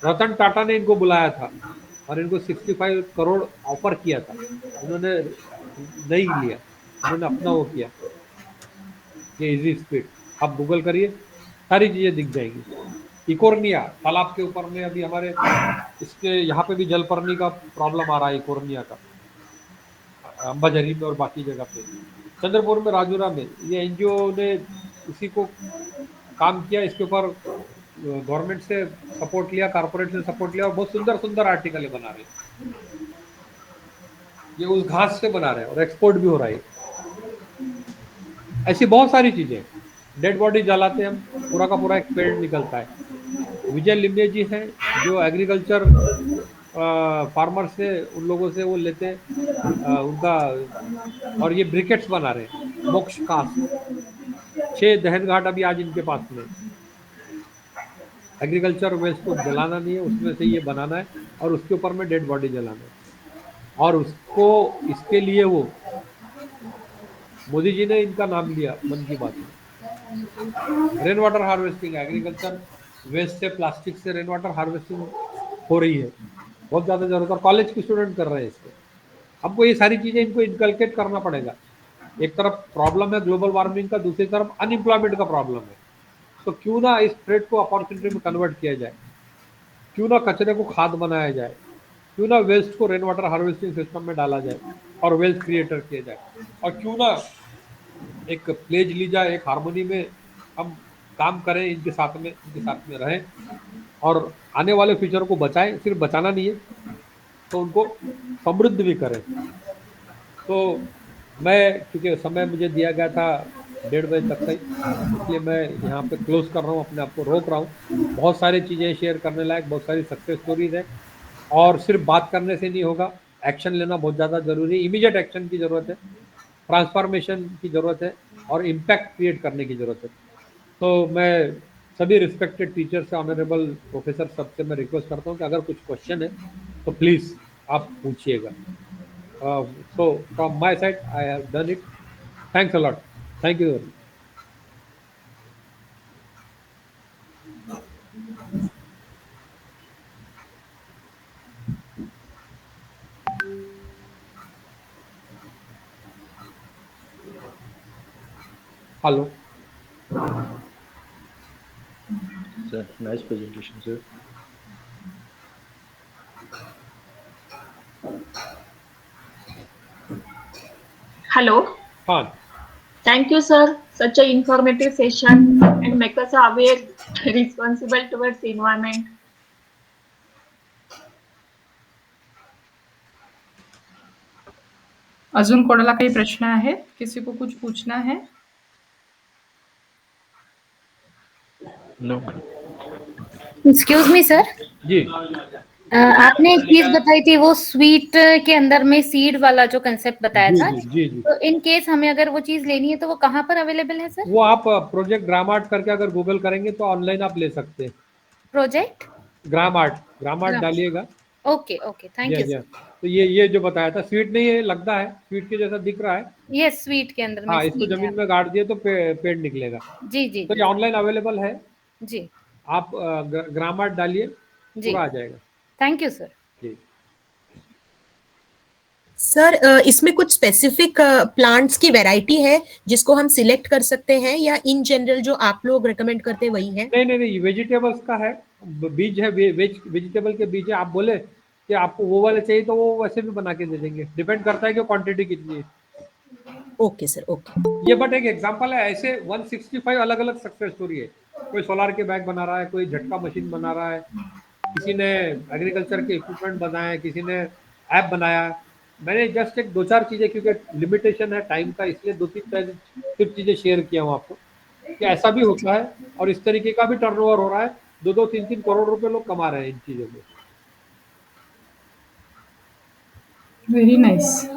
रतन टाटा ने इनको बुलाया था और इनको 65 करोड़ ऑफर किया था, उन्होंने नहीं लिया, उन्होंने अपना वो किया। ये इजी स्पीड, आप गूगल करिए सारी चीज़ें दिख जाएंगी। इकोर्निया, तालाब के ऊपर में अभी हमारे इसके यहाँ पे भी जलपर्णी का प्रॉब्लम आ रहा है, इकोर्निया का, अंबाझरी में और बाकी जगह पे। चंद्रपुर में, राजूरा में, ये एनजीओ ने इसी को काम किया, इसके ऊपर गवर्नमेंट से सपोर्ट लिया, कारपोरेट से सपोर्ट लिया, और बहुत सुंदर सुंदर आर्टिकल बना रहे हैं। ये उस घास से बना रहे हैं और एक्सपोर्ट भी हो रहा है। ऐसी बहुत सारी चीजें। डेड बॉडी जलाते हैं हम, पूरा का पूरा एक पेड़ निकलता है। विजय लिम्बे जी हैं जो एग्रीकल्चर फार्मर से, उन लोगों से वो लेते उनका, और ये ब्रिकेट्स बना रहे हैं, मोक्ष कास्ट। 6 दहन घाट अभी आज इनके पास में। एग्रीकल्चर वेस्ट को जलाना नहीं है, उसमें से ये बनाना है और उसके ऊपर में डेड बॉडी जलाना है। और उसको, इसके लिए वो मोदी जी ने इनका नाम लिया मन की बात में। Rain water harvesting, agriculture waste से, प्लास्टिक से रेन वाटर हार्वेस्टिंग हो रही है, बहुत ज़्यादा जरूरत है। कॉलेज के स्टूडेंट कर रहे हैं इसको। हमको ये सारी चीज़ें इनको इनकलकेट करना पड़ेगा। एक तरफ प्रॉब्लम है ग्लोबल वार्मिंग का, दूसरी तरफ अनएम्प्लॉयमेंट का प्रॉब्लम है। तो क्यों ना इस थ्रेट को अपॉर्चुनिटी में कन्वर्ट किया जाए, क्यों ना कचरे को खाद बनाया जाए, क्यों ना वेस्ट को रेन वाटर हार्वेस्टिंग सिस्टम में डाला जाए और वेल्थ क्रिएटर किया जाए, और क्यों ना एक प्लेज ली जाए, एक हार्मोनी में हम काम करें, इनके साथ में रहें और आने वाले फ्यूचर को बचाएं। सिर्फ बचाना नहीं है तो उनको समृद्ध भी करें। तो मैं, क्योंकि समय मुझे दिया गया था 1:30 बजे तक का ही, इसलिए मैं यहाँ पे क्लोज कर रहा हूँ, अपने आप को रोक रहा हूँ। बहुत सारी चीज़ें शेयर करने लायक, बहुत सारी सक्सेस स्टोरीज है, और सिर्फ बात करने से नहीं होगा, एक्शन लेना बहुत ज़्यादा जरूरी है। इमीडिएट एक्शन की ज़रूरत है, ट्रांसफॉर्मेशन की ज़रूरत है, और इम्पैक्ट क्रिएट करने की ज़रूरत है। तो मैं सभी रिस्पेक्टेड टीचर से, ऑनरेबल प्रोफेसर, सबसे मैं रिक्वेस्ट करता हूँ कि अगर कुछ क्वेश्चन है तो प्लीज़ आप पूछिएगा। So from my side, I have done it. Thanks a lot. Thank you. Hello. Sir. Nice presentation, sir. Hello. हाँ, Thank you, sir. Such an informative session and make us aware, responsible towards environment. अजून कोणाला काही प्रश्न आहेत? किसी को कुछ पूछना है? No. एक्सक्यूज मी सर, जी आपने एक चीज बताई थी वो स्वीट के अंदर में सीड वाला जो कंसेप्ट बताया जी था, जी जी जी तो इन केस हमें अगर वो चीज लेनी है तो वो कहाँ पर अवेलेबल है सर? वो आप प्रोजेक्ट ग्राम आर्ट करके अगर गूगल करेंगे तो ऑनलाइन आप ले सकते हैं। प्रोजेक्ट ग्राम आर्ट डालिएगा। ओके ओके, थैंक यू जी सर। तो ये जो बताया था, स्वीट नहीं है, लगता है स्वीट के जैसा दिख रहा है। यस, स्वीट के अंदर में हाँ, इसको seed है। जमीन में गाड़ दिए तो पेड़ निकलेगा। जी जी तो ये ऑनलाइन अवेलेबल है, जी आप ग्राम आर्ट डालिए, जी, पूरा आ जाएगा। Thank you sir. जी सर इसमें कुछ स्पेसिफिक प्लांट्स की वैरायटी है जिसको हम सिलेक्ट कर सकते हैं, या इन जनरल जो आप लोग रेकमेंड करते हैं वही है? नहीं, वेजिटेबल्स का है, बीज है, वेजिटेबल के बीज है। आप बोले कि आपको वो वाले चाहिए तो वो वैसे भी बना के दे देंगे, डिपेंड करता है कि क्वांटिटी कितनी है। Okay sir, okay. ये बट एक एग्जांपल है, ऐसे 165 अलग अलग सक्सेस स्टोरी है। कोई सोलार के बैग बना रहा है, कोई झटका मशीन बना रहा है, किसी ने एग्रीकल्चर के इक्विपमेंट बनाया है, किसी ने ऐप बनाया। मैंने जस्ट एक 2-4 चीज़ें, क्योंकि लिमिटेशन है टाइम का, इसलिए 2-3 सिर्फ चीज़ें शेयर किया हूँ आपको कि ऐसा भी होता है और इस तरीके का भी टर्नओवर हो रहा है। 2-2, 3-3 करोड़ रुपए लोग कमा रहे हैं इन चीज़ों में। Very nice.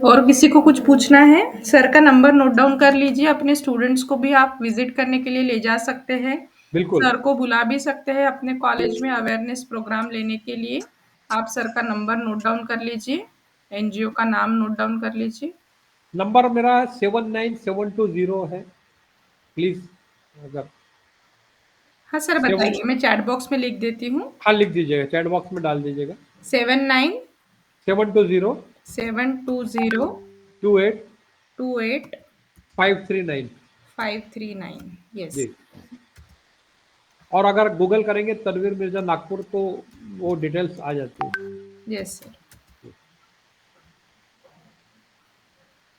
और किसी को कुछ पूछना है? सर का नंबर नोट डाउन कर लीजिए, अपने स्टूडेंट्स को भी आप विजिट करने के लिए ले जा सकते हैं। बिल्कुल। सर को बुला भी सकते हैं अपने कॉलेज में अवेयरनेस प्रोग्राम लेने के लिए। आप सर का नंबर नोट डाउन कर लीजिए, एनजीओ का नाम नोट डाउन कर लीजिए। नंबर मेरा 79720 है, प्लीज अगर। हाँ सर, बताइए, मैं चैट बॉक्स में लिख देती हूँ। हाँ, लिख दीजिएगा, चैट बॉक्स में डाल दीजिएगा। 79 720 720 28 28 539। 539। यस। जी, और अगर गूगल करेंगे तनवीर मिर्जा नागपुर तो वो डिटेल्स आ जाती है। Yes sir.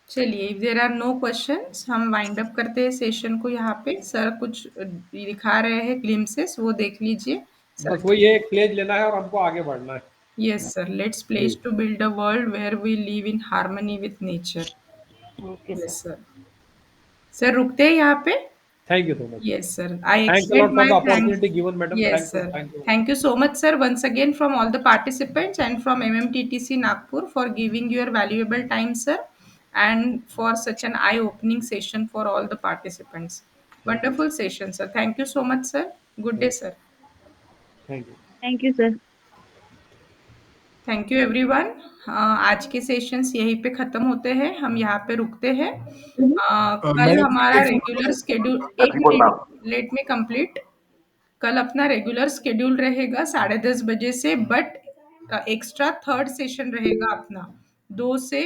चलिए, if there are no questions, हम वाइंड अप करते हैं सेशन को। यहाँ पे सर कुछ दिखा रहे हैं ग्लिम्सेस, वो देख लीजिए। बस वही है, एक प्लेज लेना है और हमको आगे बढ़ना है। Yes sir, let's pledge to build a world where we live in harmony with nature. Okay, yes sir. Sir रुकते हैं यहाँ पे। Thank you so much. Yes, sir. I Thanks a extend lot for my the thanks. opportunity given, madam. Yes, sir. Thank you so much, sir, once again from all the participants and from MMTTC Nagpur for giving your valuable time, sir, and for such an eye-opening session for all the participants. Wonderful session, sir. Thank you so much, sir. Good day, sir. Thank you. thank you, sir. Thank you everyone. आज के sessions यहीं पे खत्म होते हैं, हम यहाँ पे रुकते हैं। कल हमारा रेगुलर शेड्यूल, एक मिनट, लेट मी कंप्लीट। कल अपना रेगुलर शेड्यूल रहेगा 10:30 बजे से, बट एक्स्ट्रा थर्ड सेशन रहेगा अपना 2 से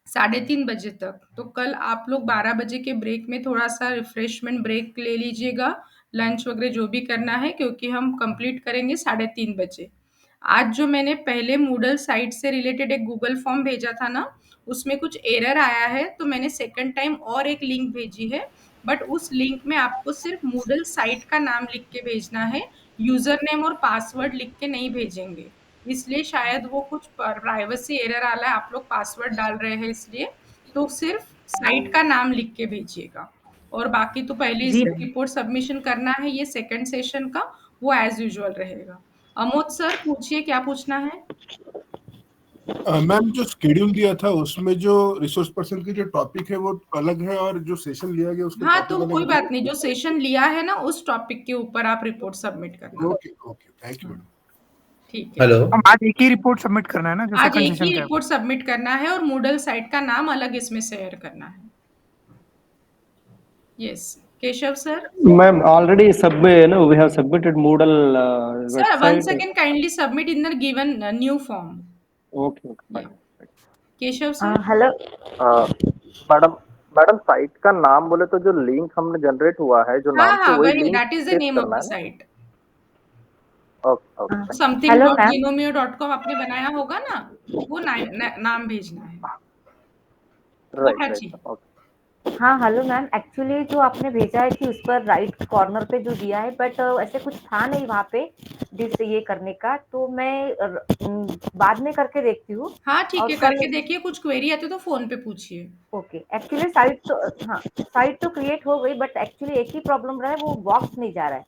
3:30 बजे तक। तो कल आप लोग 12 बजे के ब्रेक में थोड़ा सा रिफ्रेशमेंट ब्रेक ले लीजिएगा, लंच वगैरह जो भी करना है, क्योंकि हम कंप्लीट करेंगे 3:30 बजे। आज जो मैंने पहले मूडल साइट से रिलेटेड एक गूगल फॉर्म भेजा था ना, उसमें कुछ एरर आया है, तो मैंने सेकंड टाइम और एक लिंक भेजी है, बट उस लिंक में आपको सिर्फ मूडल साइट का नाम लिख के भेजना है, यूजर नेम और पासवर्ड लिख के नहीं भेजेंगे। इसलिए शायद वो कुछ प्राइवेसी एरर आ रहा है, आप लोग पासवर्ड डाल रहे हैं इसलिए। तो सिर्फ साइट का नाम लिख के भेजिएगा। और बाकी तो पहले जी। रिपोर्ट सबमिशन करना है, ये सेकंड सेशन का, वो एज यूजुअल रहेगा। अमोद सर पूछिए, क्या पूछना है? मैम, जो शेड्यूल दिया था उसमें जो रिसोर्स पर्सन की जो टॉपिक है वो अलग है, और जो सेशन लिया गया उसके हाँ, topic तो अलग कोई है। बात नहीं, जो सेशन लिया है ना उस टॉपिक के ऊपर आप रिपोर्ट सबमिट करना। Okay okay, thank you madam. ठीक है। हेलो, हम आज एक ही रिपोर्ट सबमिट करना है ना, जो आज सेकंड एक ही सेशन का है। रिपोर्ट सबमिट करना है और मूडल साइट का नाम अलग इसमें शेयर करना है। Yes, Keshav sir. ma'am, already we have submitted Moodle Sir, one website. second, kindly submit in the given new form. Okay, fine. Keshav sir. Hello. Madam site का नाम बोले तो जो लिंक हमने जनरेट हुआ है, जो हाँ नाम से हाँ, वही वही, link that is the paste name of करना the है ना? site. ओके something.genomio.com आपने बनाया होगा ना, वो नाम भेजना है। राइट हाँ राइट जी। ओके हाँ हेलो मैम, एक्चुअली जो आपने भेजा है कि उस पर राइट कॉर्नर पे जो दिया है, बट ऐसे कुछ था नहीं वहाँ पे जिससे ये करने का, तो मैं बाद में करके देखती हूँ। हाँ ठीक और है, कल करके देखिए, कुछ क्वेरी आती तो फोन पे पूछिए। ओके, एक्चुअली साइट तो हाँ साइट तो क्रिएट हो गई, बट एक्चुअली एक ही प्रॉब्लम रहा है, वो बॉक्स नहीं जा रहा है।